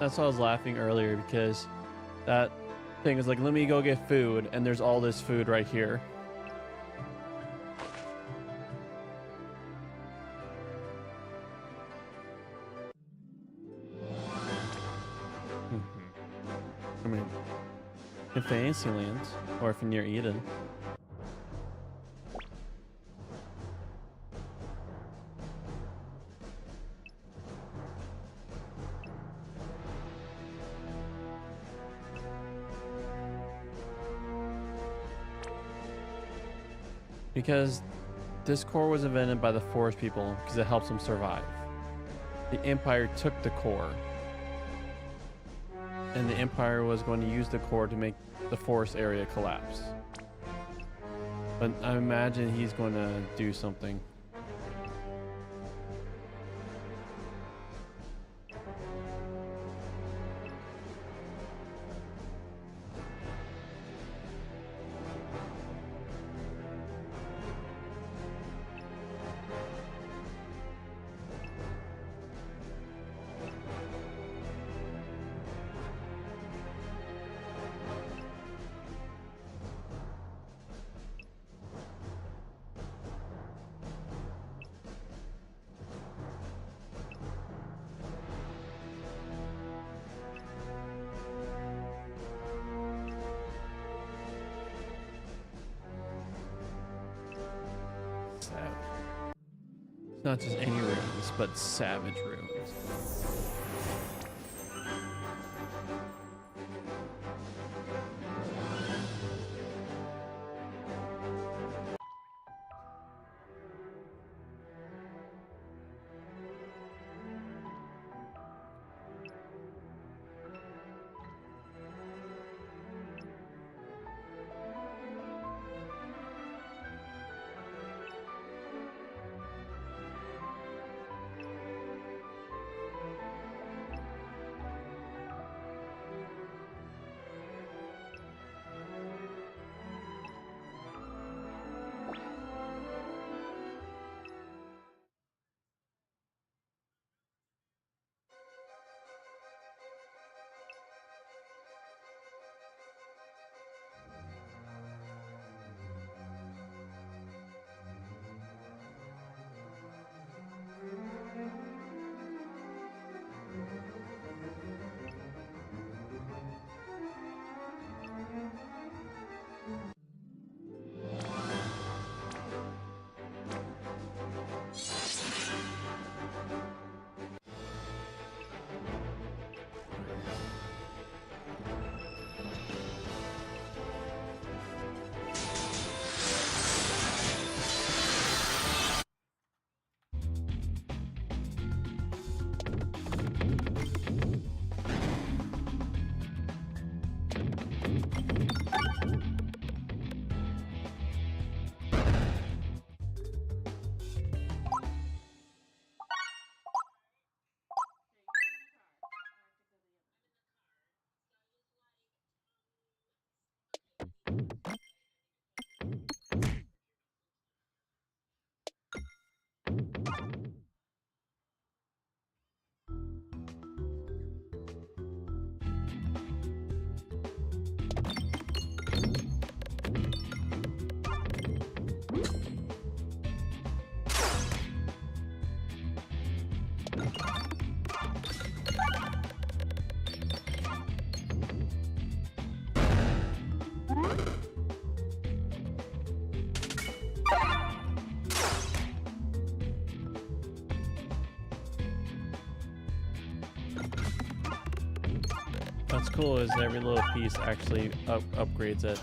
That's why I was laughing earlier, because that thing is like, let me go get food, and there's all this food right here. I mean, in Fantasyland, or if near Eden. Because this core was invented by the forest people because it helps them survive. The Empire took the core, and the Empire was going to use the core to make the forest area collapse. But I imagine he's going to do something. savage. It's not just any ruins, but savage ruins. What's cool is every little piece actually upgrades it.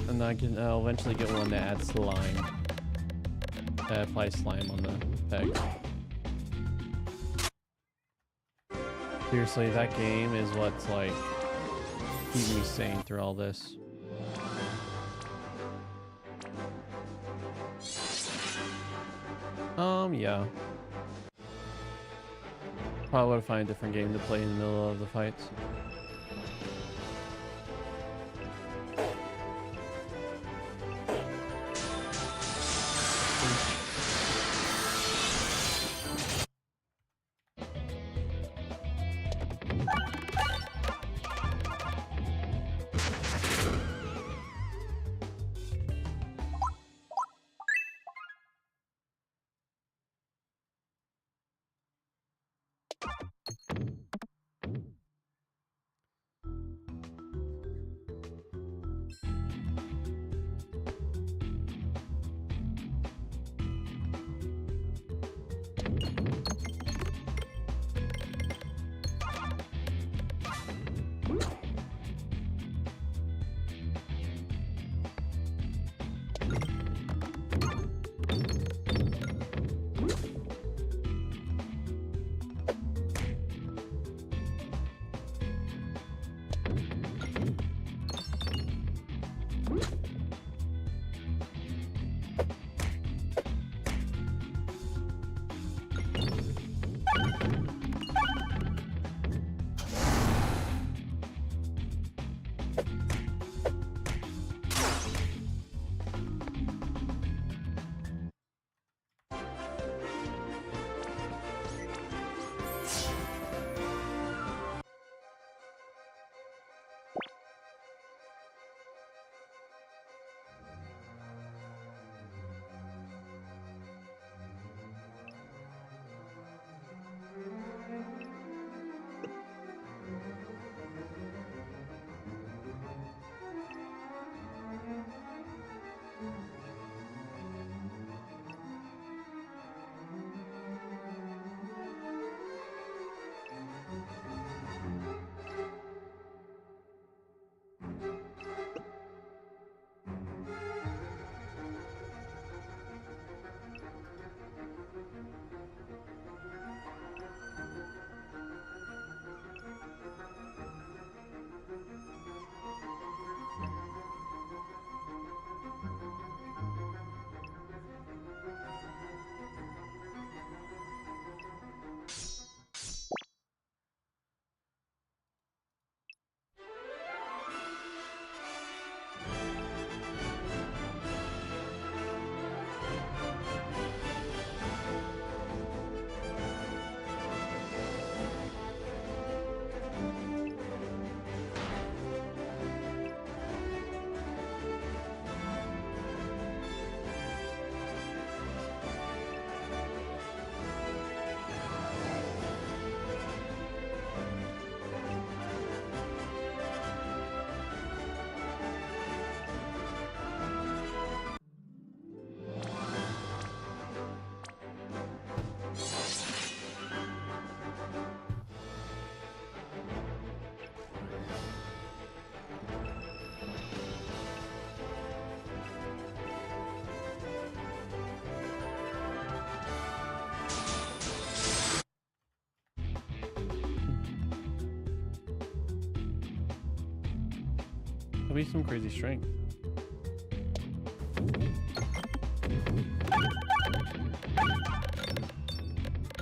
And I'll eventually get one that adds slime. That applies slime on the peg. Seriously, that game is what's like keeping me sane through all this. Yeah. Probably would find a different game to play in the middle of the fights. be some crazy strength.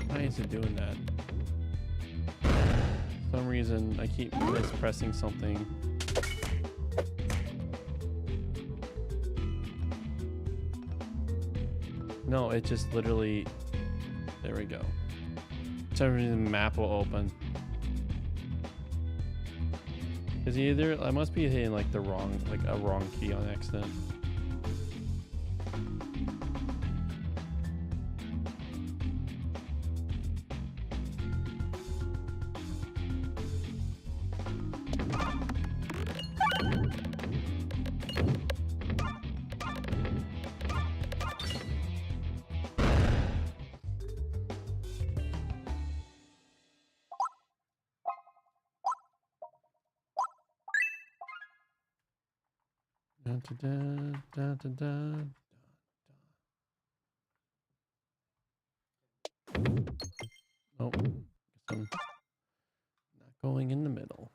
Why is it doing that? For some reason, I keep mispressing something. No, it just literally... There we go. For some reason, the map will open. Because either... I must be hitting like the wrong... Like a wrong key on accident. Dun, dun, dun, dun, dun, dun. Oh, guess I'm not going in the middle.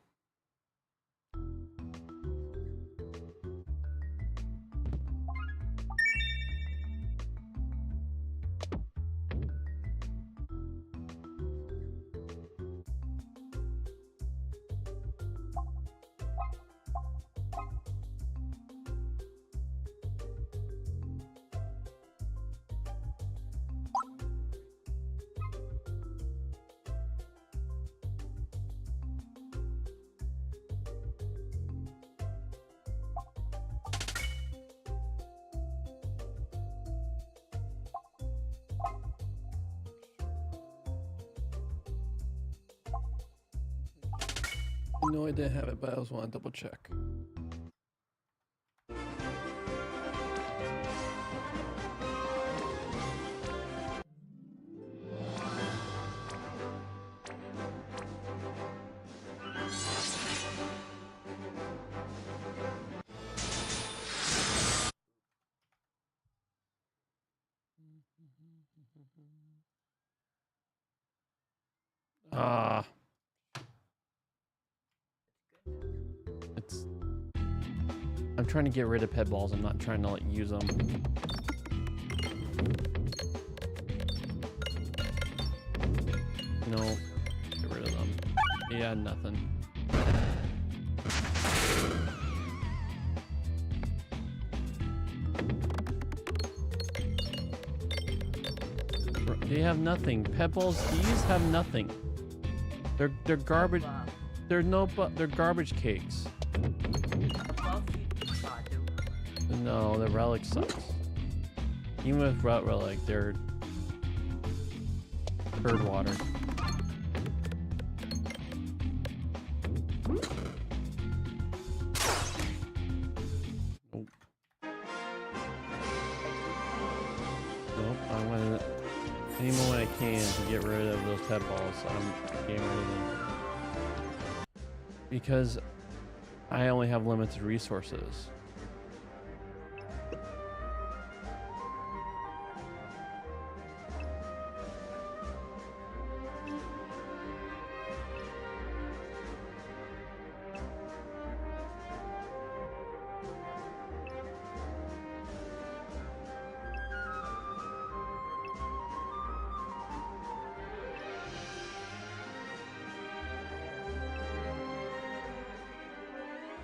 No, I didn't have it, but I just want to double check. Ah. It's... I'm trying to get rid of pet balls. I'm not trying to like use them. No. Get rid of them. Yeah, nothing. They have nothing. Pet balls, these have nothing. They're garbage. They're garbage cakes. No, the relic sucks. Even with relic, they're bird water. Nope. Nope. I'm gonna any moment I can to get rid of those pet balls. I'm getting rid of them because I only have limited resources.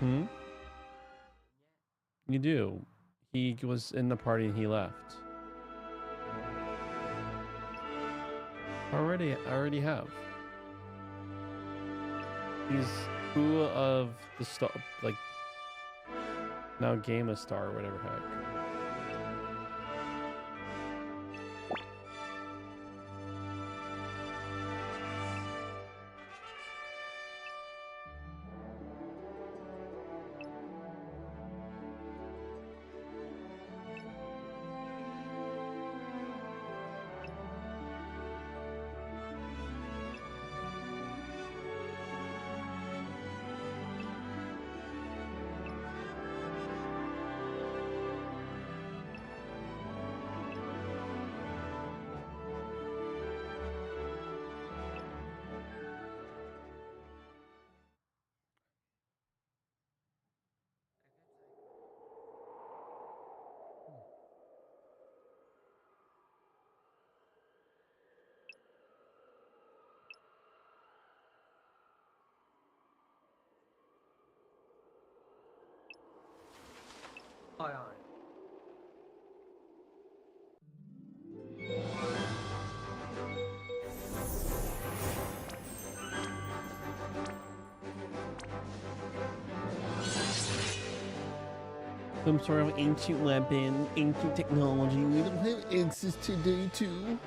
Hmm? You do. He was in the party and he left. I already have. He's who of the star, like now Game of Star or whatever heck. Aye, aye. Some sort of ancient weapon, ancient technology we don't have access today to.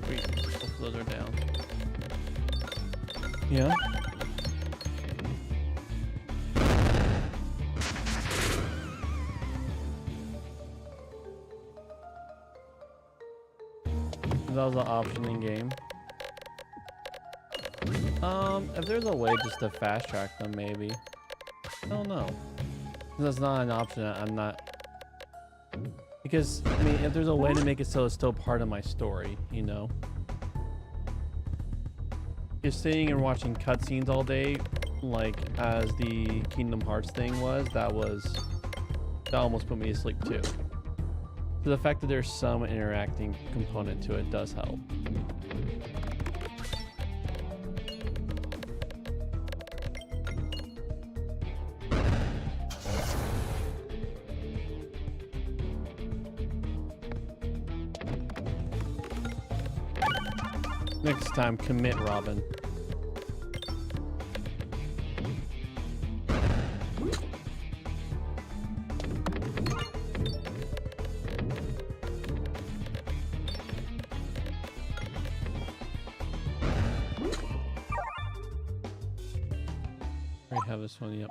Wait, both of those are down. Yeah. That was an option in game. If there's a way just to fast track them, maybe. I don't know. That's not an option. I'm not. Because, I mean, if there's a way to make it so it's still part of my story, you know? Just sitting and watching cutscenes all day, like as the Kingdom Hearts thing was, that almost put me to sleep too. So the fact that there's some interacting component to it does help. Next time, commit, Robin. I have this one, yep.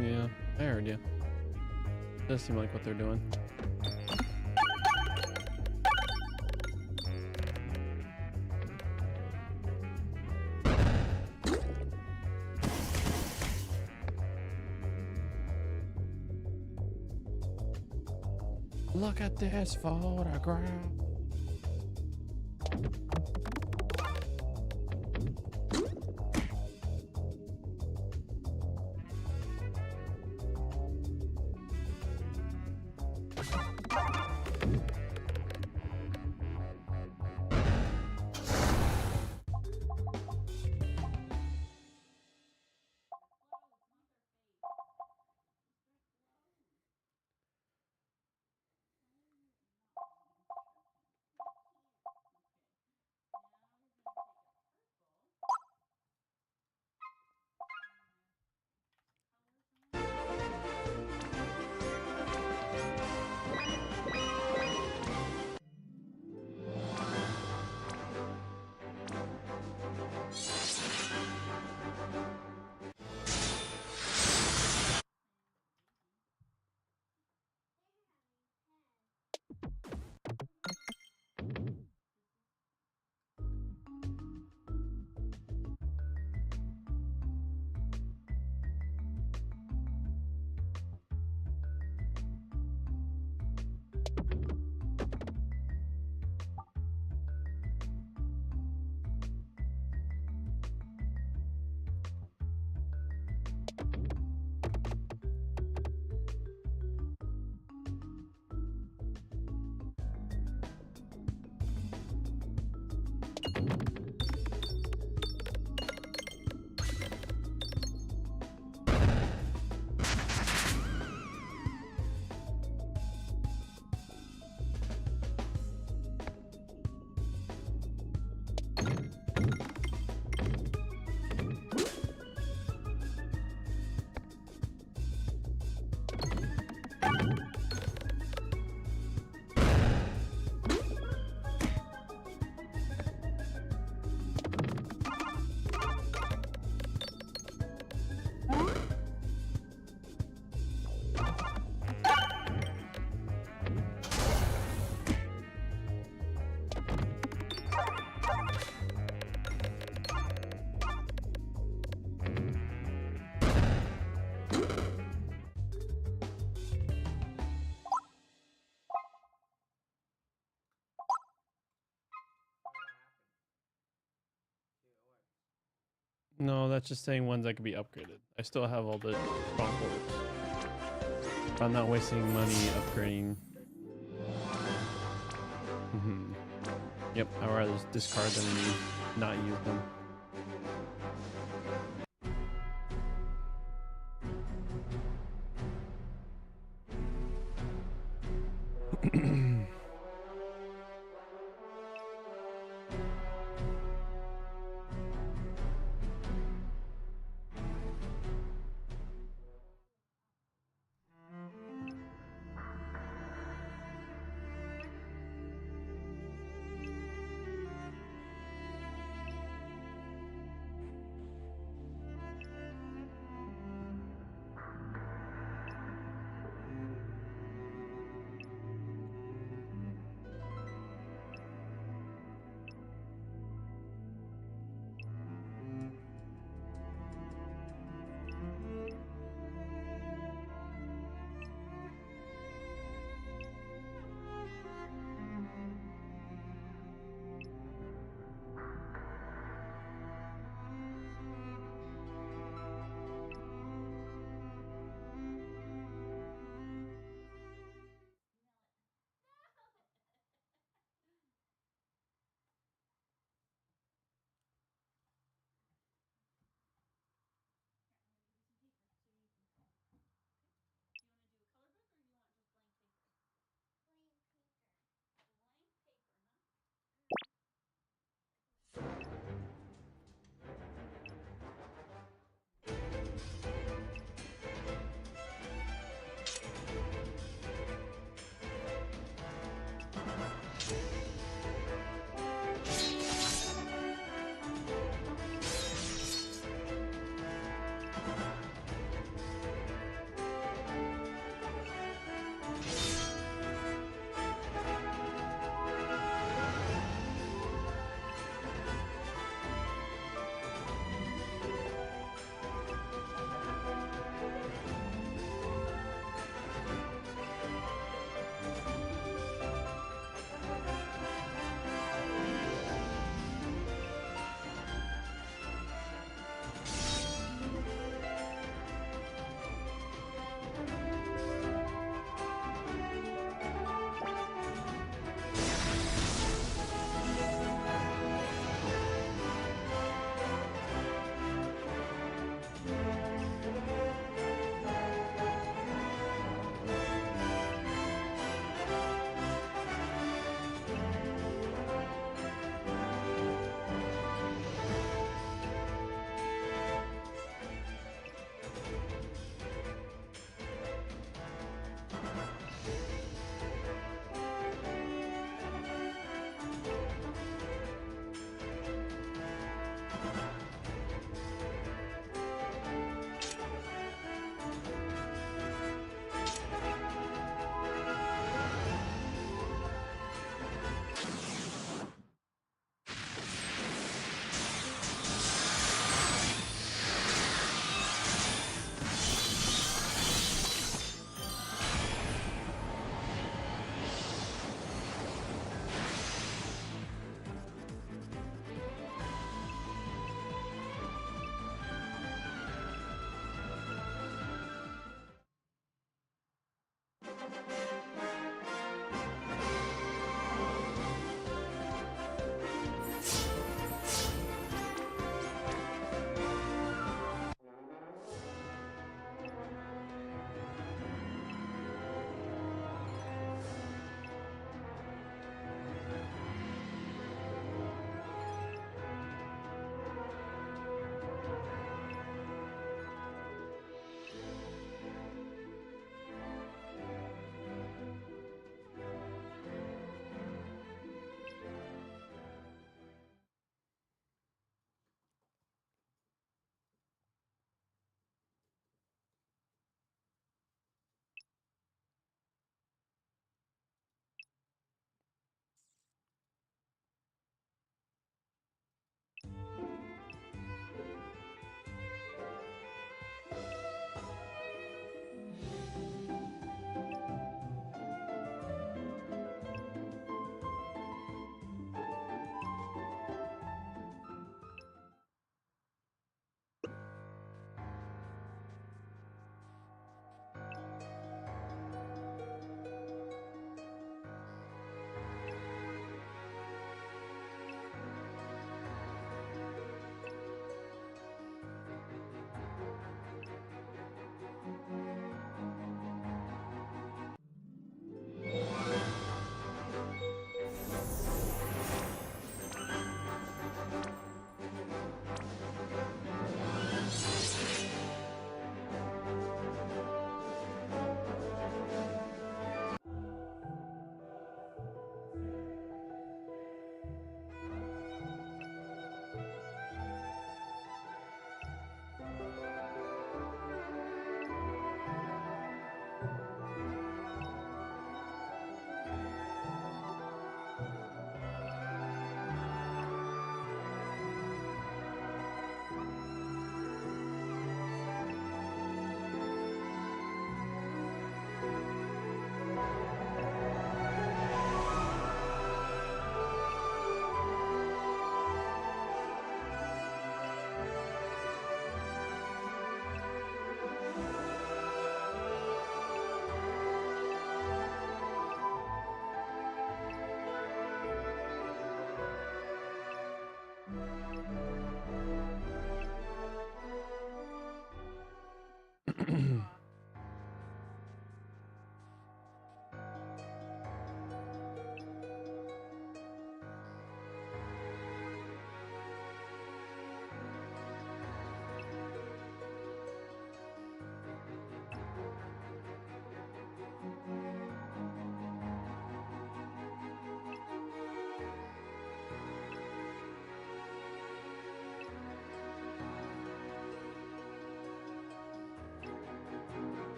Yeah, I heard you. Does seem like what they're doing. Look at this photograph. No, that's just saying ones that could be upgraded. I still have all the strongholds. I'm not wasting money upgrading. Yep, I'd rather just discard them and not use them.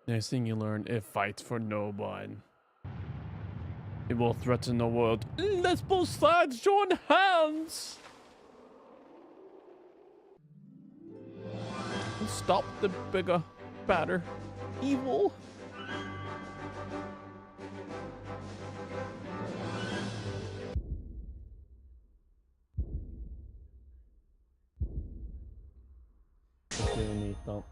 Next thing you learn, it fights for no one. It will threaten the world. Let's both sides join hands. Stop the bigger, badder evil. That's really neat though.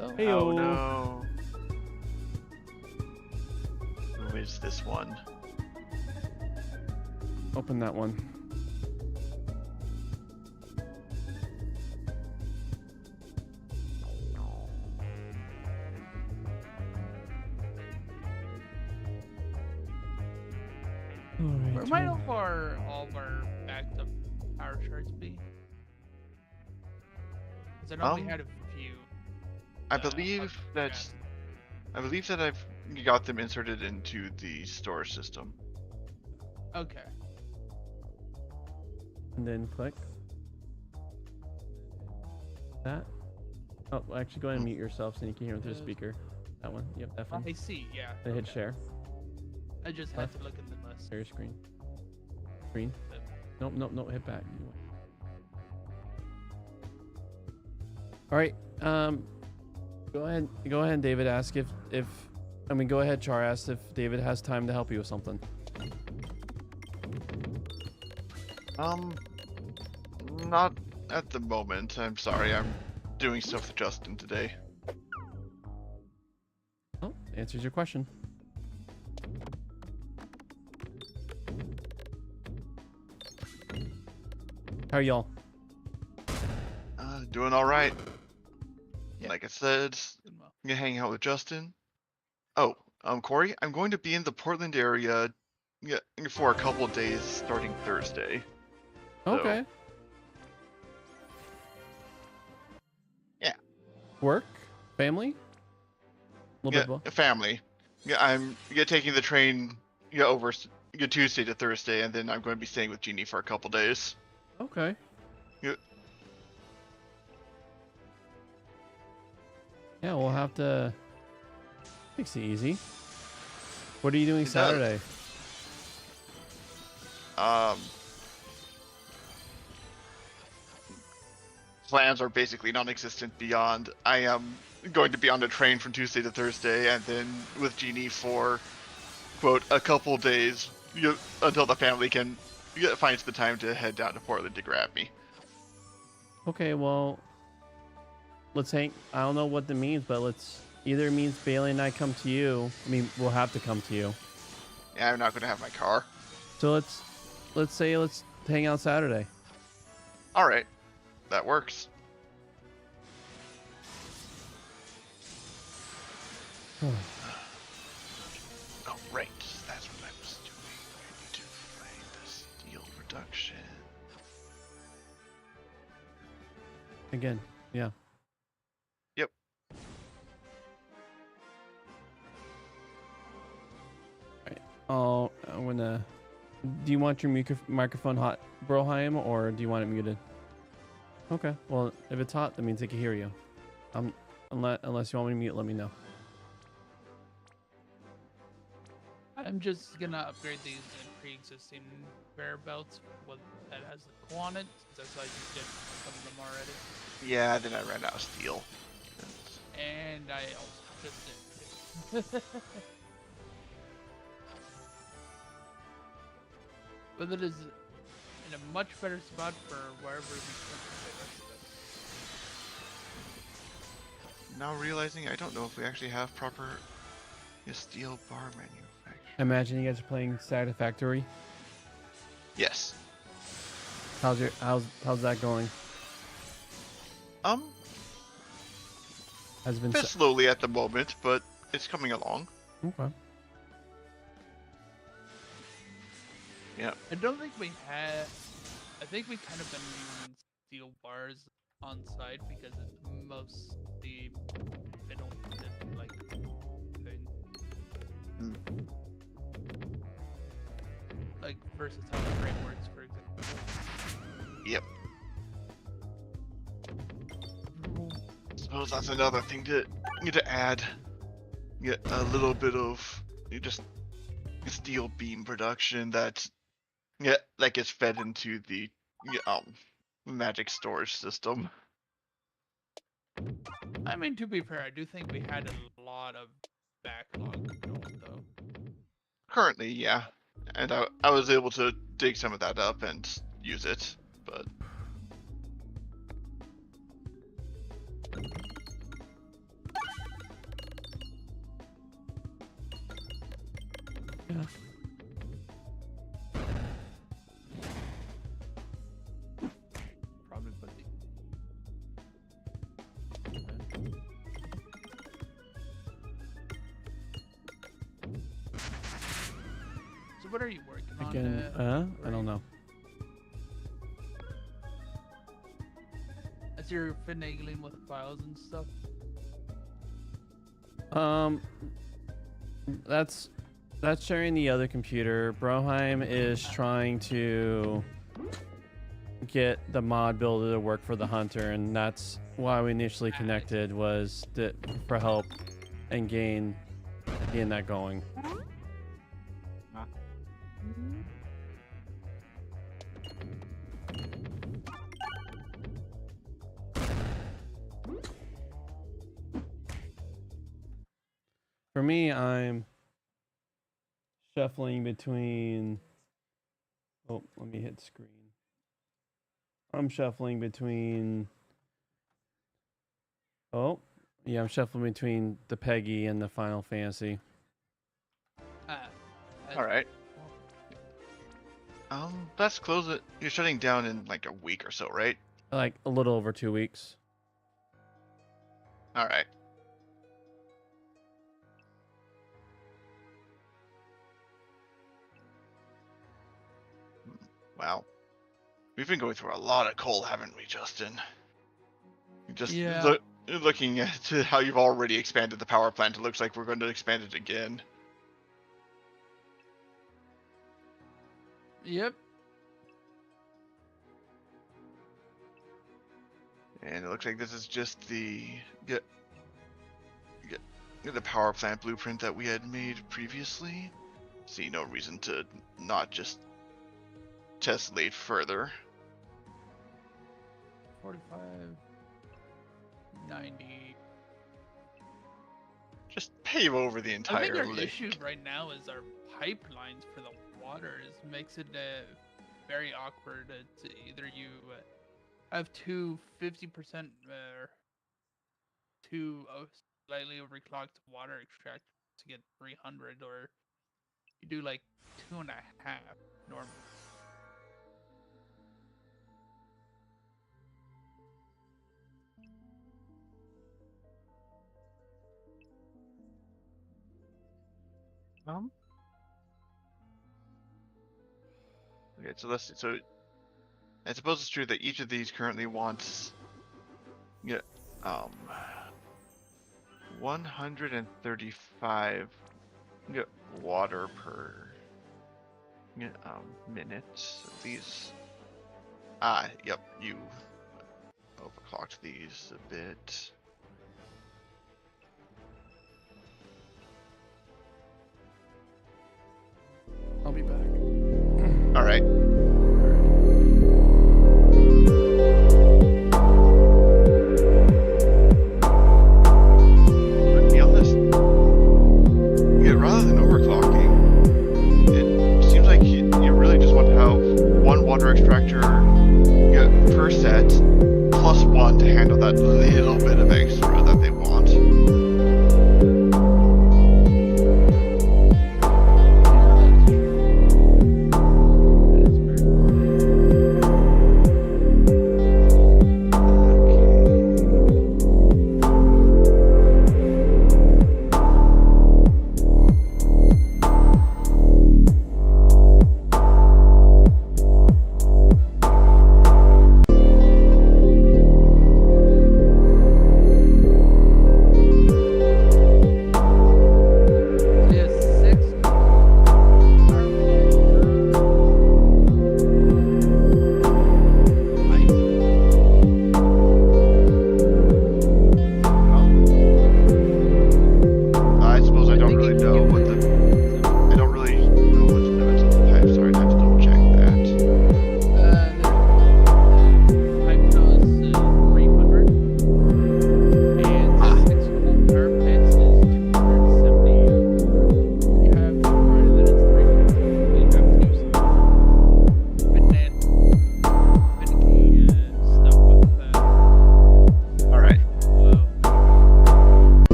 Oh, Oh no. Who is this one? Open that one. Where might all of our backed up power charts be? Because I know we Um, had a few. I uh, believe up that back. I believe that I've got them inserted into the storage system. Okay. And then click. That. Oh, well, actually, go ahead and mute yourself so you can hear it through the speaker. That one. Yep, that one. I see. Yeah. Then hit okay. share. I just had to look at the list. Share your screen. Screen. Nope, nope, nope. Hit back. All right. Go ahead, David. Ask go ahead, Char. Ask if David has time to help you with something. Not at the moment. I'm sorry. I'm doing stuff with Justin today. Oh, answers your question. How are y'all? Doing all right. Yeah. Like I said, Good mo- I'm gonna hang out with Justin. Oh, Corey, I'm going to be in the Portland area for a couple days starting Thursday. So, Okay. Yeah. Work? Family? A little bit of both. family. Yeah, I'm taking the train over Tuesday to Thursday, and then I'm going to be staying with Jeannie for a couple days. Okay. Yeah. Yeah, we'll have to. Makes it easy. What are you doing It does. Saturday? Plans are basically non-existent beyond I am going to be on the train from Tuesday to Thursday, and then with Jeannie for quote a couple days until the family can finds the time to head down to Portland to grab me. Okay, well, let's hang. I don't know what that means, but either it means Bailey and I come to you. I mean, we'll have to come to you. Yeah, I'm not going to have my car. So let's hang out Saturday. All right, that works. Oh, right. That's what I was doing. I need to find the steel production. Again, yeah. Yep. Oh, I'm gonna. Do you want your microphone hot, Broheim, or do you want it muted? Okay. Well, if it's hot, that means they can hear you. Unless you want me to mute, let me know. I'm just gonna upgrade these pre-existing bear belts that has the Quantum, since I saw you did some of them already. Yeah, then I ran out of steel. And I also just did. But it is in a much better spot for wherever we put the rest of it. Now realizing I don't know if we actually have proper steel bar manufacturing. I imagine you guys are playing Satisfactory. Yes. How's that going? Has it been Bit slowly at the moment, but it's coming along. okay. Yeah. I don't think we had. I think we kind of been using steel bars on site because it's mostly they don't like like versus how the frame works, for example. Yep. Suppose that's another thing to add. Get a little bit of just steel beam production that gets fed into the magic storage system. I mean, to be fair, I do think we had a lot of backlog going though. Currently, yeah. And I was able to dig some of that up and use it, but Yeah. Probably put the. So what are you working on? Again, I don't know. As you're finagling with files and stuff. That's sharing the other computer. Broheim is trying to get the mod builder to work for the hunter, and that's why we initially connected, was for help and getting that going. For me, I'm shuffling between. Oh, let me hit screen. I'm shuffling between. Oh, yeah, I'm shuffling between the Peggy and the Final Fantasy. All right. Let's close it. You're shutting down in like a week or so, right? Like a little over 2 weeks. All right. Wow. We've been going through a lot of coal, haven't we, Justin? Just Yeah. looking at how you've already expanded the power plant, it looks like we're going to expand it again. Yep. And it looks like this is just the power plant blueprint that we had made previously. See no reason to not just tessellate further. 45, 90. Just pave over the I entire think our lake. issue right now is our pipelines for the water makes it very awkward. It's either you have two 50% two slightly overclocked water extract to get 300, or you do like 2.5 normal. Okay, so let's see. So I suppose it's true that each of these currently wants 135 water per minute. So these yep, you overclocked these a bit. I'll be back. All right. But be honest, rather than overclocking, it seems like you really just want to have one water extractor per set, plus one to handle that little bit of extra that they want.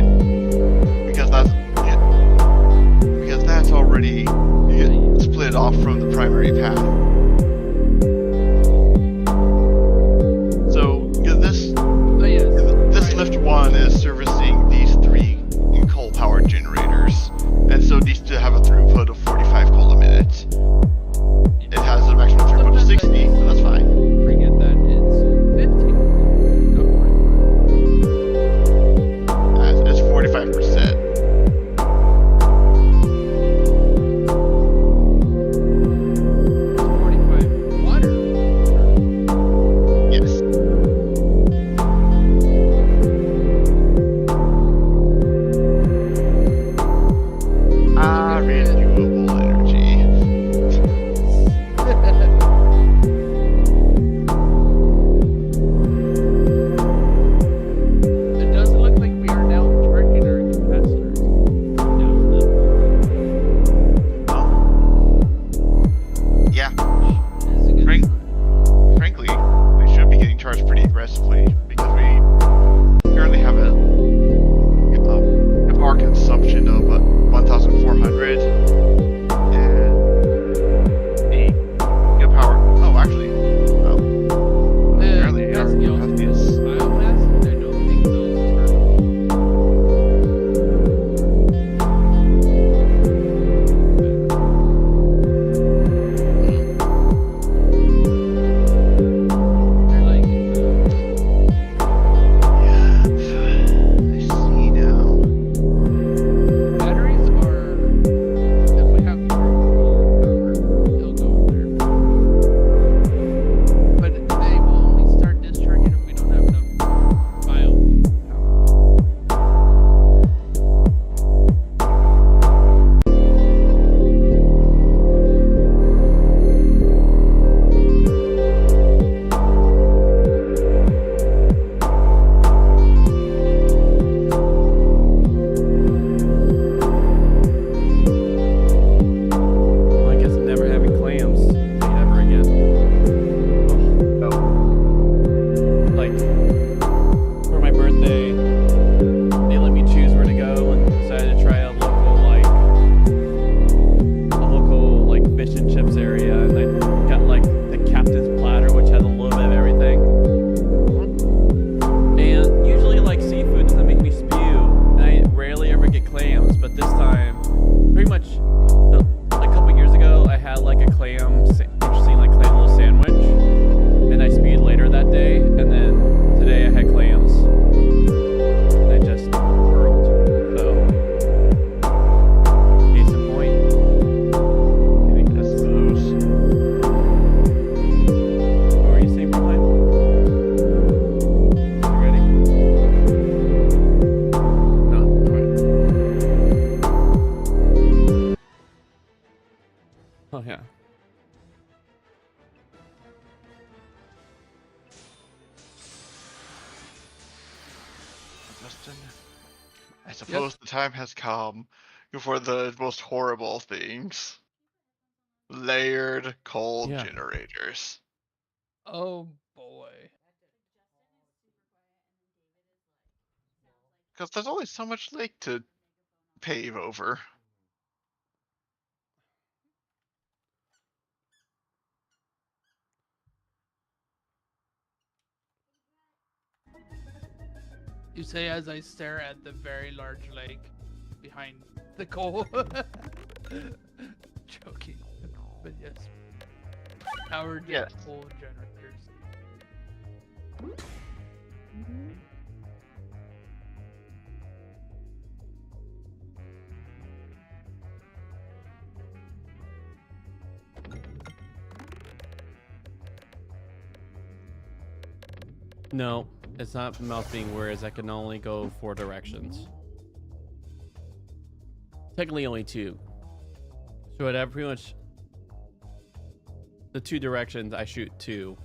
fine. Because that's already split off from the primary path. So this Oh yes. this lift 1 is servicing these 3 coal-powered generators, and so needs to have a throughput of 45 coal a minute. It has a maximum throughput of 60, so that's fine. Forget that it's 15. Not 45. It's 45%. It's 45 water. Yes. Renewable energy. It doesn't look like we are now charging our capacitors. Yeah, Is a good Frank- sign. frankly, we should be getting charged pretty aggressively because we currently have a power consumption of 1,400 and the good power. Oh, actually, well, apparently our capacity is. Biomass, I don't think those they're like Yeah, I see now. batteries are if we have power, they'll go there. But they will only start discharging if we don't have enough bio power. Well, I guess I'm never having clams ever again. Like, for my birthday, they let me choose where to go and decided to try a local fish and chips area, and I got like the captain's platter, which has a little bit of everything. And usually like seafood doesn't make me spew, and I rarely ever get clams, but this time, pretty much a couple years ago, I had like a interesting like clam little sandwich, and I spewed later that day, and then today I had clams. And I just whirled. So, case in point, I think that's those. What were you saying, Brian? You ready? No. Alright. Oh yeah. Justin, I suppose the time has come for the most horrible things. Layered coal Yeah. generators. Oh boy. Because there's only so much lake to pave over. You say as I stare at the very large lake behind the coal. Joking. But yes. Powered Yes. coal generators. No, it's not mouth being weird, I can only go 4 directions. Technically only 2. So I'd have pretty much the 2 directions I shoot 2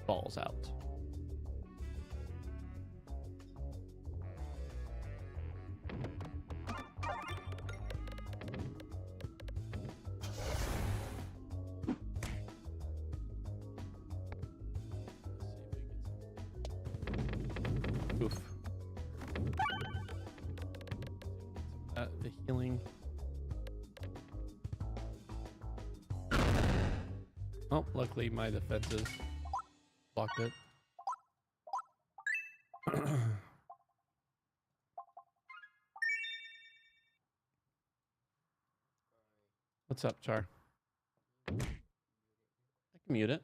balls out. Oof. the healing. Oh, luckily my defenses blocked it. What's up, Char? I can mute it.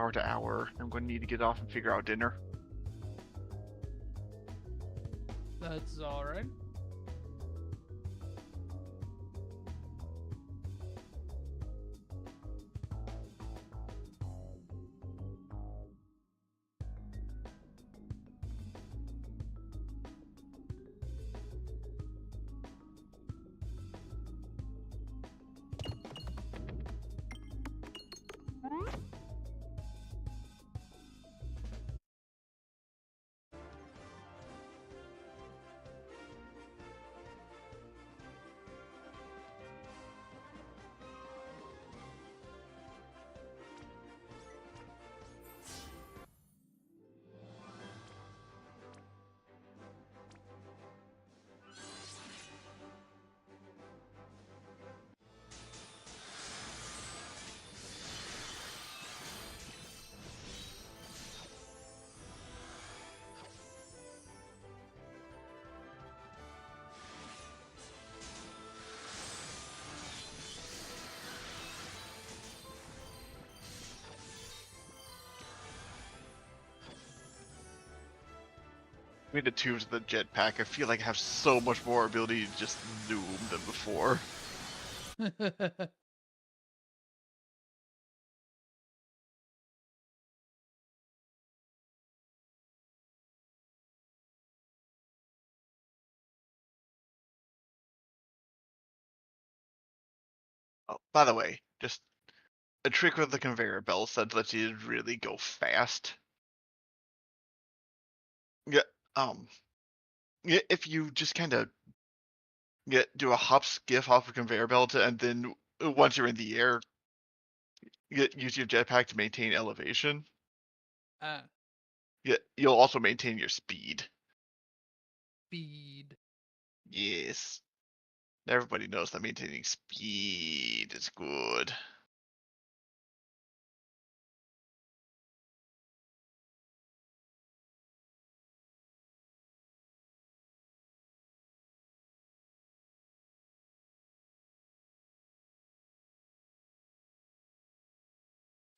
hour to hour. I'm going to need to get off and figure out dinner. That's all right. I mean, the tubes of the jetpack, I feel like I have so much more ability to just zoom than before. Oh, by the way, just a trick with the conveyor belts that lets you really go fast. Yeah, um, yeah, if you just kind of do a hop skiff off a conveyor belt, and then once you're in the air, use your jetpack to maintain elevation. Ah, Yeah, you'll also maintain your speed. speed. Yes, everybody knows that maintaining speed is good.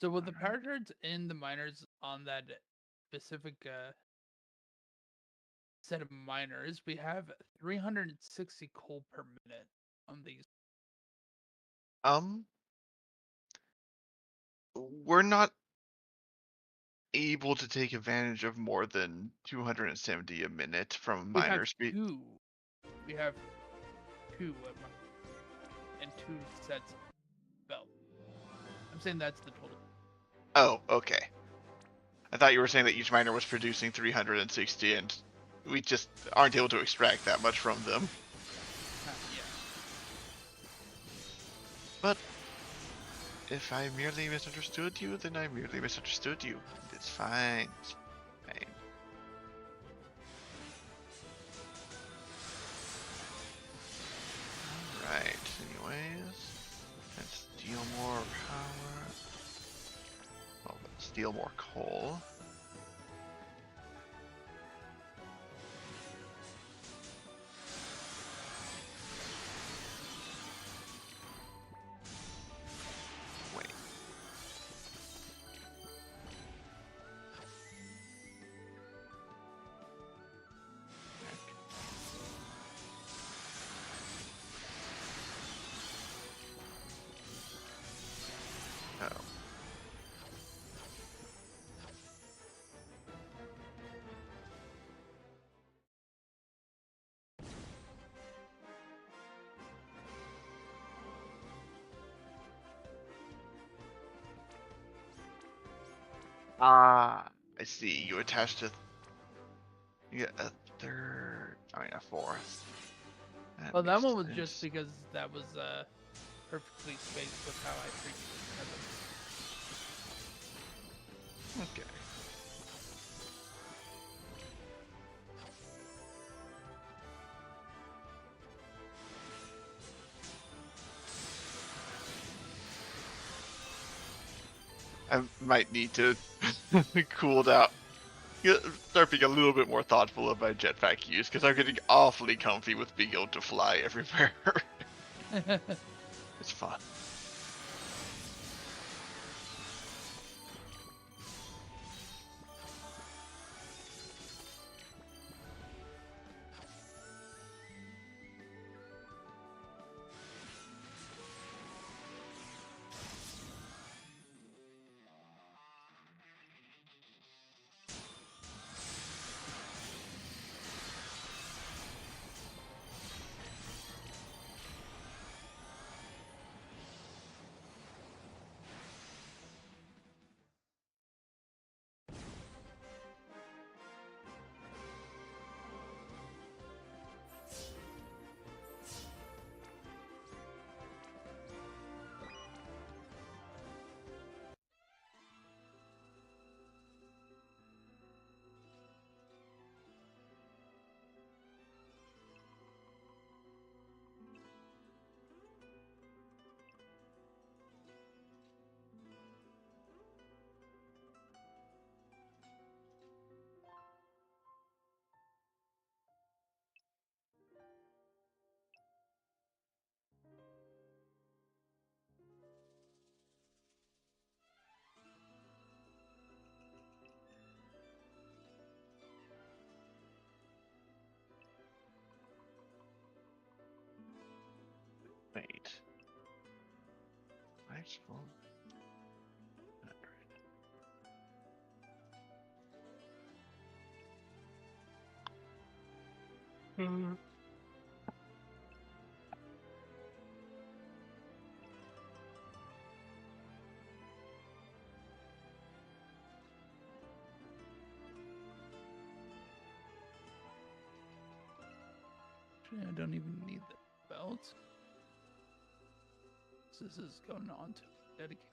So with the power turrets and the miners on that specific set of miners, we have 360 coal per minute on these. Um, we're not able to take advantage of more than 270 a minute from We have miner speed. two. We have two and two sets of belt. I'm saying that's the total. Oh, okay. I thought you were saying that each miner was producing 360, and we just aren't able to extract that much from them. Yeah. But if I merely misunderstood you, then I merely misunderstood you. It's fine. It's fine. Alright, anyways. Let's steal more power. Well, let's steal more coal. Wait. Oh. Ah, I see. You attached a a third. I mean, a fourth. Well, that makes one was sense. just because that was perfectly spaced with how I previously had them. Okay. I might need to cool down. Start being a little bit more thoughtful of my jetpack use, because I'm getting awfully comfy with being able to fly everywhere. It's fun. Merciful. Actually, I don't even need the belt. This is going on to dedicate.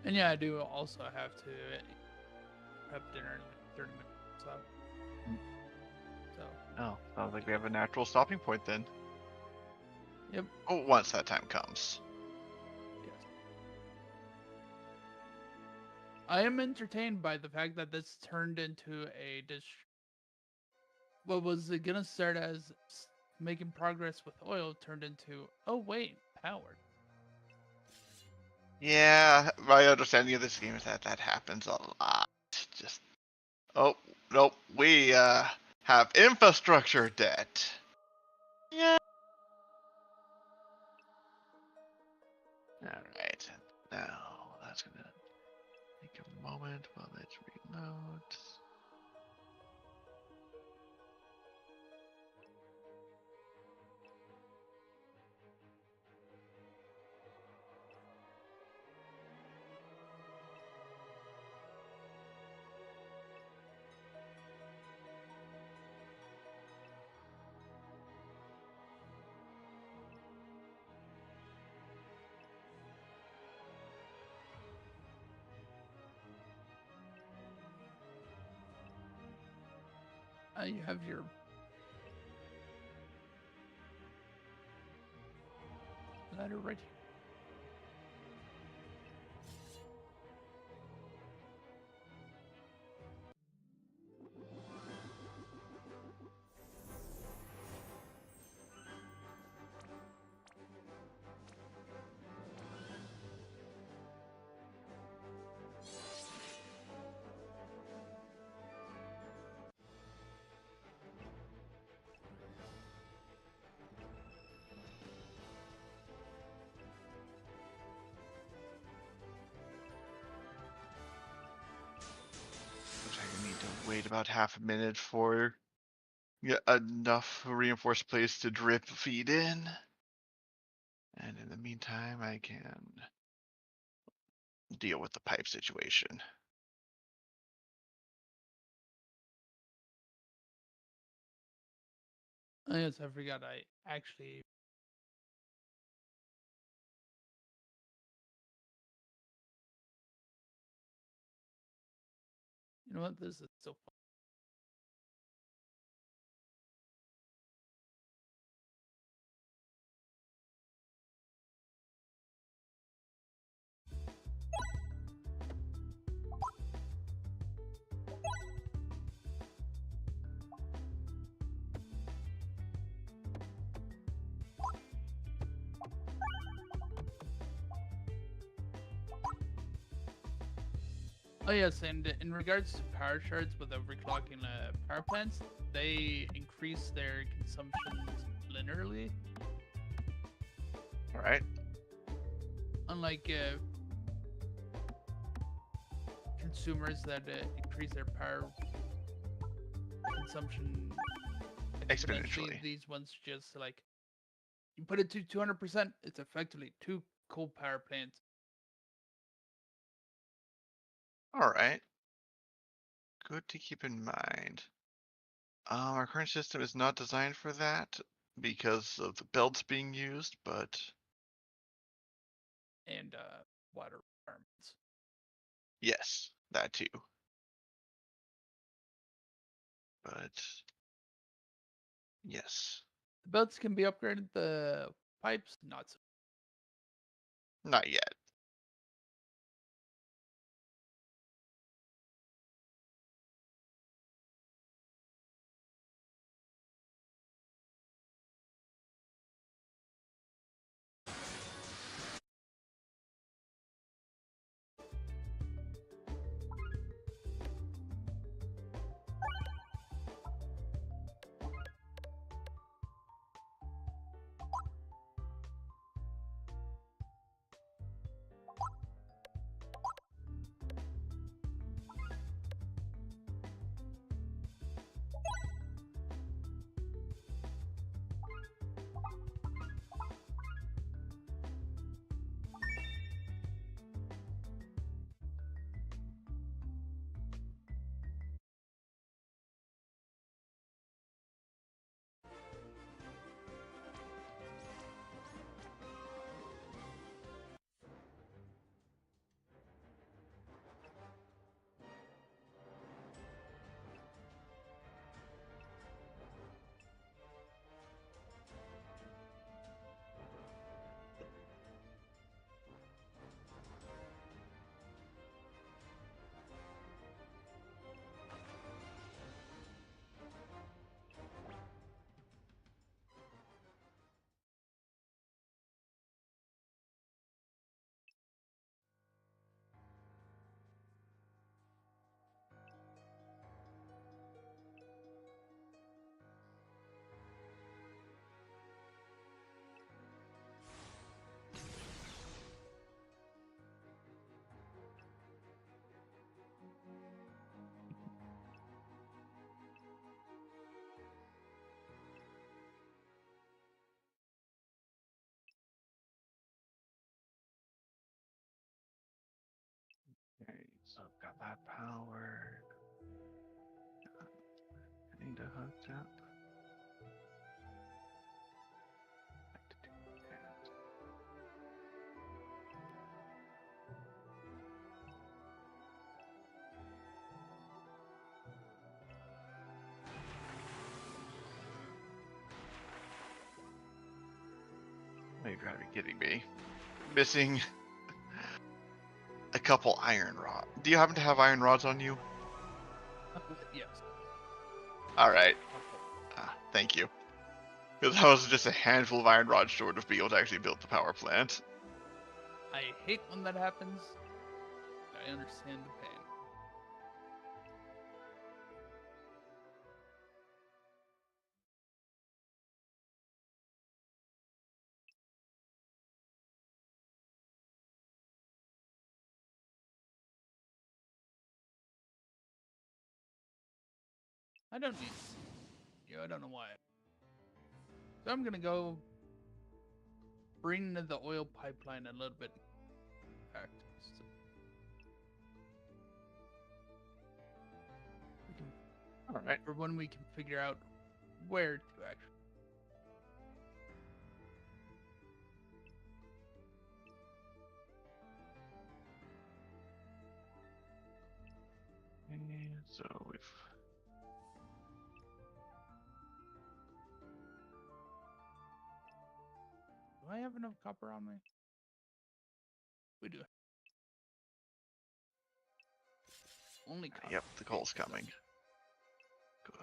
And yeah, I do also have to have dinner in 30 minutes. So Oh, sounds like we have a natural stopping point then. Yep. Oh, once that time comes. yes. I am entertained by the fact that this turned into a dish. What was it gonna start as making progress with oil turned into, oh wait, powered. Yeah, my understanding of this game is that that happens a lot. Just, oh, nope, we have infrastructure debt. Yeah. Alright, now that's gonna take a moment while it reloads. You have your ladder right here. Looks like I need to wait about half a minute for enough reinforced place to drip feed in. And in the meantime, I can deal with the pipe situation. Oh, yes, I forgot. I actually. You know what? This is so fun. Oh yes, and in regards to power shards with overclocking power plants, they increase their consumption linearly, All right. unlike consumers that increase their power consumption exponentially. Exponentially. These ones just like you put it to 200%, it's effectively two coal power plants. All right. Good to keep in mind. Our current system is not designed for that because of the belts being used, but And water requirements. yes, that too. But yes, The belts can be upgraded. The pipes, not so. not yet. Okay, so I've got that power. I need to hook up. Like to do that. Oh, you've got to be kidding me. Missing a couple iron rod. Do you happen to have iron rods on you? Yes. All right. Thank you. Because I was just a handful of iron rods short of being able to actually build the power plant. I hate when that happens. I understand the pain. I don't need you. I don't know why. So I'm gonna go bring the oil pipeline a little bit back. So we can, All right. for when we can figure out where to actually. So we've. Do I have enough copper on me? We do. Only copper. Yep, the coal's Okay, coming. Good.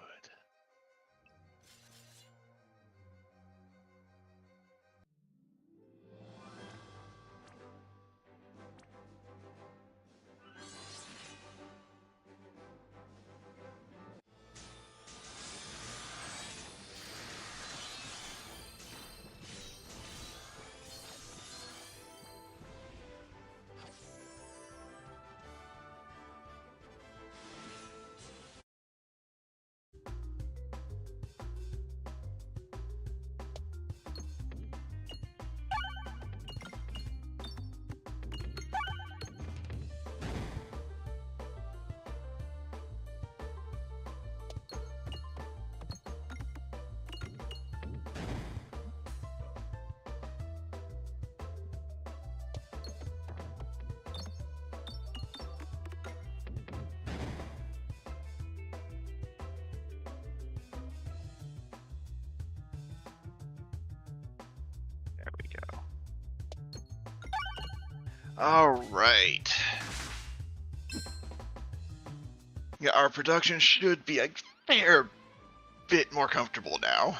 There we go. All right. Yeah, our production should be a fair bit more comfortable now.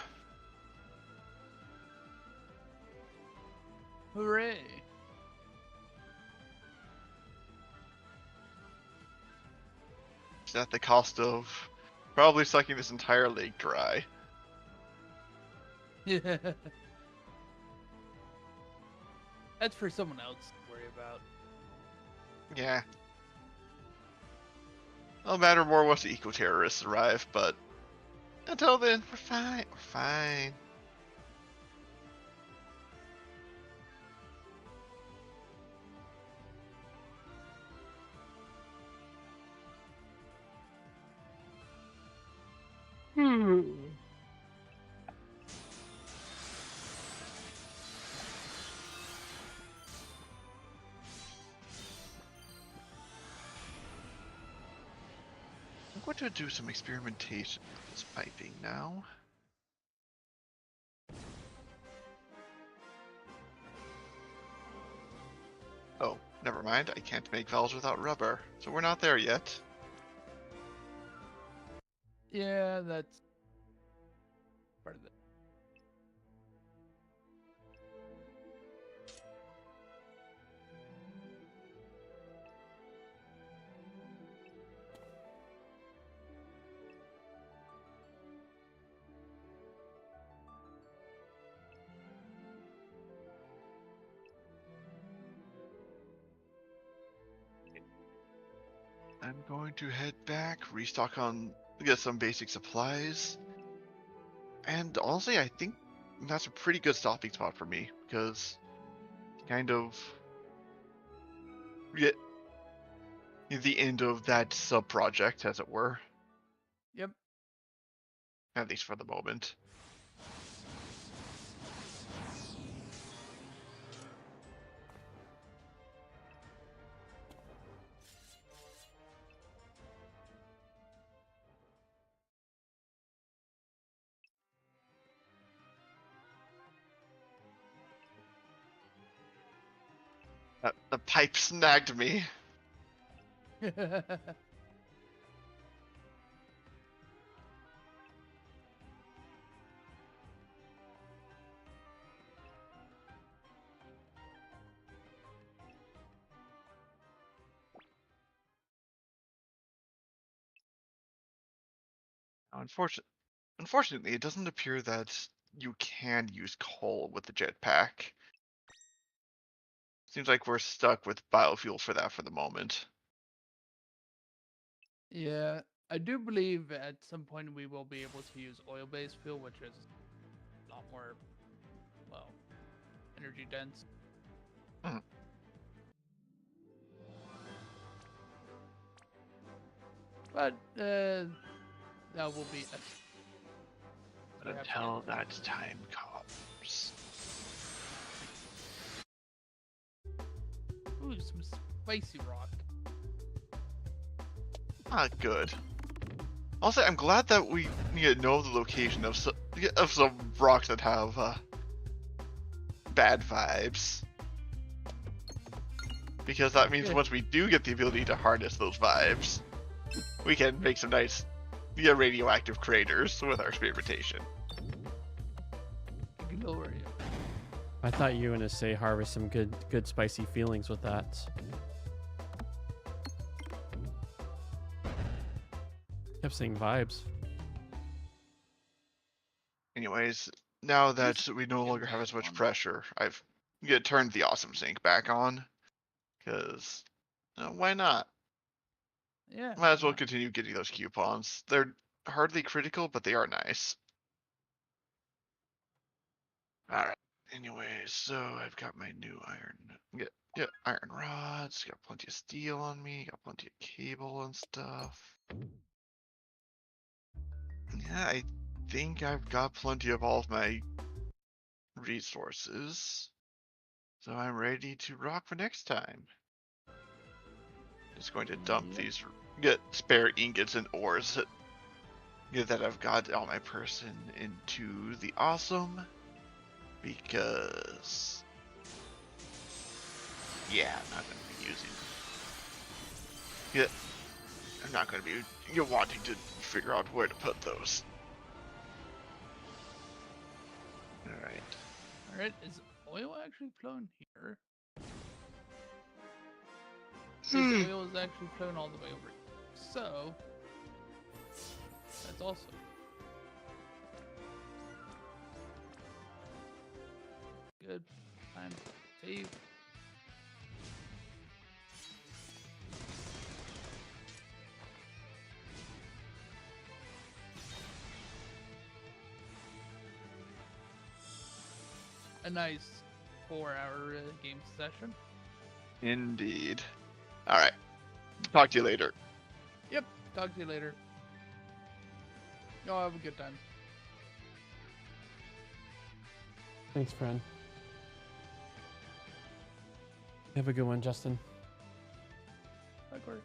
Hooray! It's at the cost of probably sucking this entire lake dry. Yeah. That's for someone else to worry about. Yeah. It'll matter more once the eco-terrorists arrive, but until then, we're fine. We're fine. I'm going to do some experimentation with this piping now. Oh, never mind. I can't make valves without rubber, so we're not there yet. Yeah, that's part of it. I'm going to head back, restock on, get some basic supplies. And honestly, I think that's a pretty good stopping spot for me, because kind of get the end of that sub-project, as it were, Yep. at least for the moment. The pipe snagged me. Unfortunately, it doesn't appear that you can use coal with the jetpack. Seems like we're stuck with biofuel for that for the moment. Yeah, I do believe at some point we will be able to use oil-based fuel, which is a lot more, well, energy dense. Mhm. But that will be. But until that time comes. Ooh, some spicy rock. Ah, good. Also, I'm glad that we know the location of some rocks that have bad vibes. Because that means Yeah. once we do get the ability to harness those vibes, we can make some nice radioactive craters with our experimentation. Gloria. I thought you were gonna say harvest some good spicy feelings with that. Kept saying vibes. Anyways, now that Just we no get longer have back as much on. pressure, I've turned the awesome sync back on. Because why not? Yeah. Might as why well not? continue getting those coupons. They're hardly critical, but they are nice. Alright. Anyways, so I've got my new iron rods, got plenty of steel on me, got plenty of cable and stuff. Yeah, I think I've got plenty of all of my resources. So I'm ready to rock for next time. Just going to dump Yep. these spare ingots and ores that I've got on my person into the awesome. Because yeah, I'm not going to be using. I'm not going to be wanting to figure out where to put those. All right. All right. Is oil actually flown here? This oil is actually flown all the way over here. So that's also good time to save. A nice 4-hour game session. Indeed. All right. Talk to you later. Yep. Talk to you later. Y'all have a good time. Thanks, friend. Have a good one, Justin. Bye, Corey.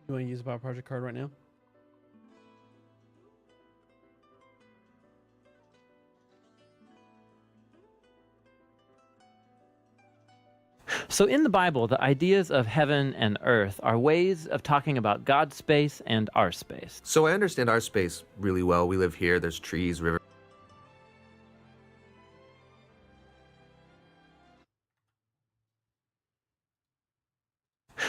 You want to use a Bible Project card right now? So in the Bible, the ideas of heaven and earth are ways of talking about God's space and our space. So I understand our space really well. We live here, there's trees, rivers.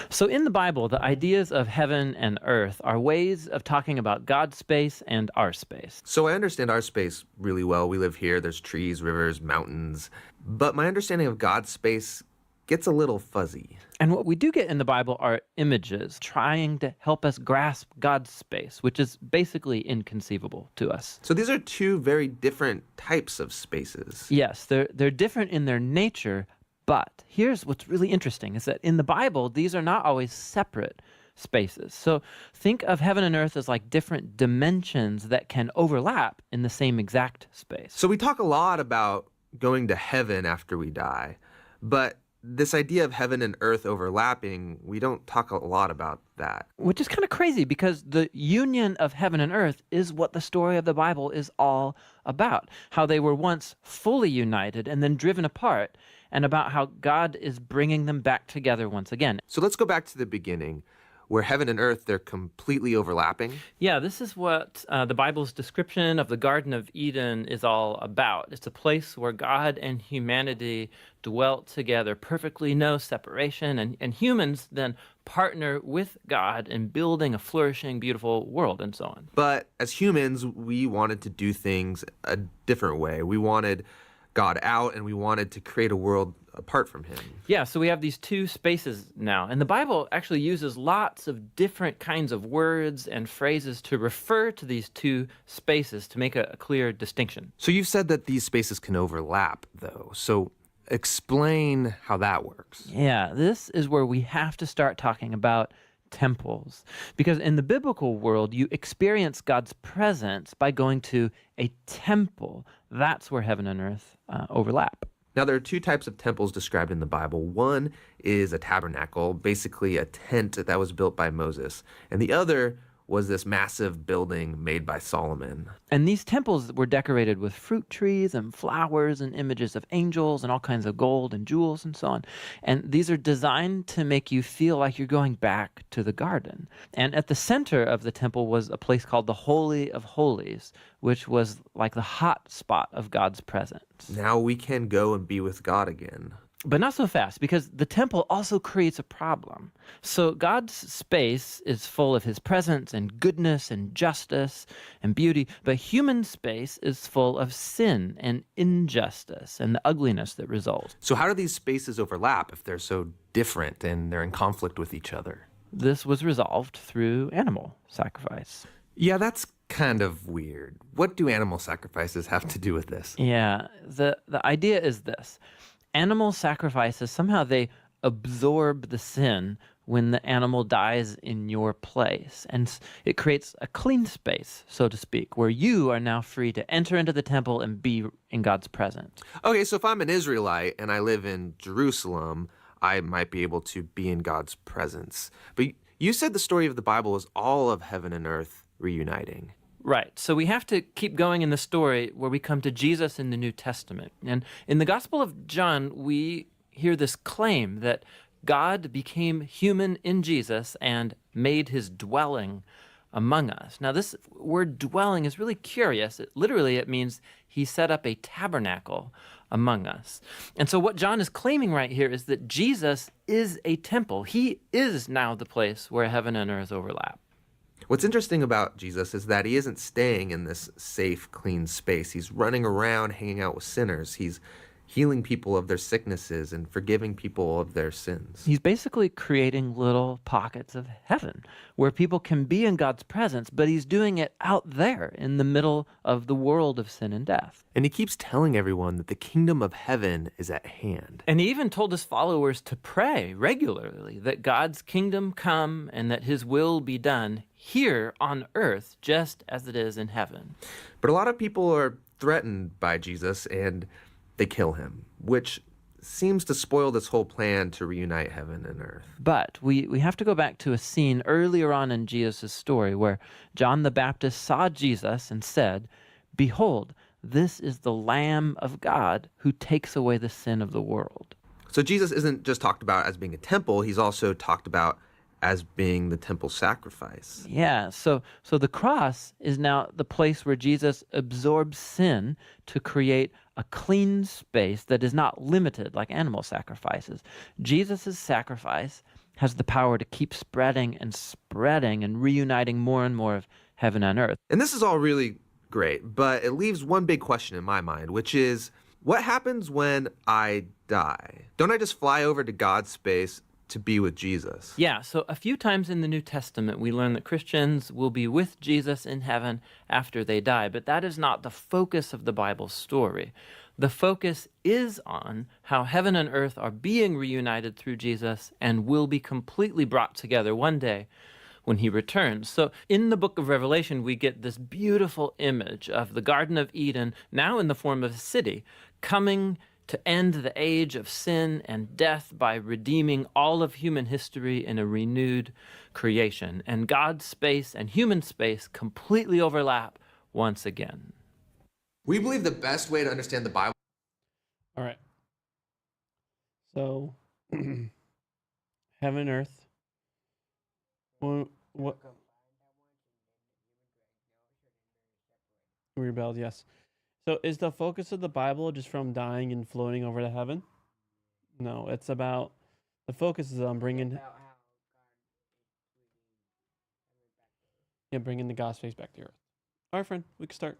So in the Bible, the ideas of heaven and earth are ways of talking about God's space and our space. So I understand our space really well. We live here, there's trees, rivers, mountains. But my understanding of God's space gets a little fuzzy. And what we do get in the Bible are images trying to help us grasp God's space, which is basically inconceivable to us. So these are two very different types of spaces. Yes, they're different in their nature, but here's what's really interesting is that in the Bible, these are not always separate spaces. So think of heaven and earth as like different dimensions that can overlap in the same exact space. So we talk a lot about going to heaven after we die, but this idea of heaven and earth overlapping, we don't talk a lot about that. Which is kind of crazy because the union of heaven and earth is what the story of the Bible is all about. How they were once fully united and then driven apart, and about how God is bringing them back together once again. So let's go back to the beginning, where heaven and earth, they're completely overlapping. Yeah, this is what the Bible's description of the Garden of Eden is all about. It's a place where God and humanity dwelt together, perfectly no separation, and humans then partner with God in building a flourishing, beautiful world and so on. But as humans, we wanted to do things a different way. We wanted God out, and we wanted to create a world apart from him. Yeah, so we have these two spaces now. And the Bible actually uses lots of different kinds of words and phrases to refer to these two spaces to make a clear distinction. So you've said that these spaces can overlap, though. So explain how that works. Yeah, this is where we have to start talking about temples. Because in the biblical world, you experience God's presence by going to a temple. That's where heaven and earth overlap. Now, there are two types of temples described in the Bible. One is a tabernacle, basically a tent that was built by Moses. And the other was this massive building made by Solomon. And these temples were decorated with fruit trees and flowers and images of angels and all kinds of gold and jewels and so on. And these are designed to make you feel like you're going back to the garden. And at the center of the temple was a place called the Holy of Holies, which was like the hot spot of God's presence. Now we can go and be with God again. But not so fast, because the temple also creates a problem. So God's space is full of his presence and goodness and justice and beauty, but human space is full of sin and injustice and the ugliness that results. So how do these spaces overlap if they're so different and they're in conflict with each other? This was resolved through animal sacrifice. Yeah, that's kind of weird. What do animal sacrifices have to do with this? Yeah, the idea is this. Animal sacrifices, somehow they absorb the sin when the animal dies in your place. And it creates a clean space, so to speak, where you are now free to enter into the temple and be in God's presence. Okay, so if I'm an Israelite and I live in Jerusalem, I might be able to be in God's presence. But you said the story of the Bible is all of heaven and earth reuniting. Right. So we have to keep going in the story where we come to Jesus in the New Testament. And in the Gospel of John, we hear this claim that God became human in Jesus and made his dwelling among us. Now, this word dwelling is really curious. It means he set up a tabernacle among us. And so what John is claiming right here is that Jesus is a temple. He is now the place where heaven and earth overlap. What's interesting about Jesus is that he isn't staying in this safe, clean space. He's running around hanging out with sinners. He's healing people of their sicknesses and forgiving people of their sins. He's basically creating little pockets of heaven where people can be in God's presence, but he's doing it out there in the middle of the world of sin and death. And he keeps telling everyone that the kingdom of heaven is at hand. And he even told his followers to pray regularly that God's kingdom come and that his will be done here on earth just as it is in heaven. But a lot of people are threatened by Jesus and they kill him, which seems to spoil this whole plan to reunite heaven and earth. But we have to go back to a scene earlier on in Jesus' story where John the Baptist saw Jesus and said, "Behold, this is the Lamb of God who takes away the sin of the world." So Jesus isn't just talked about as being a temple, he's also talked about as being the temple sacrifice. Yeah, so the cross is now the place where Jesus absorbs sin to create a clean space that is not limited like animal sacrifices. Jesus' sacrifice has the power to keep spreading and reuniting more and more of heaven and earth. And this is all really great, but it leaves one big question in my mind, which is, what happens when I die? Don't I just fly over to God's space to be with Jesus? Yeah, so a few times in the New Testament, we learn that Christians will be with Jesus in heaven after they die, but that is not the focus of the Bible story. The focus is on how heaven and earth are being reunited through Jesus and will be completely brought together one day when he returns. So in the book of Revelation, we get this beautiful image of the Garden of Eden, now in the form of a city, coming to end the age of sin and death by redeeming all of human history in a renewed creation. And God's space and human space completely overlap once again. We believe the best way to understand the Bible. All right. So, heaven and earth. What? We rebelled, yes. So is the focus of the Bible just from dying and floating over to heaven? No, it's about, the focus is on bringing the God space back to earth. All right, friend, we can start.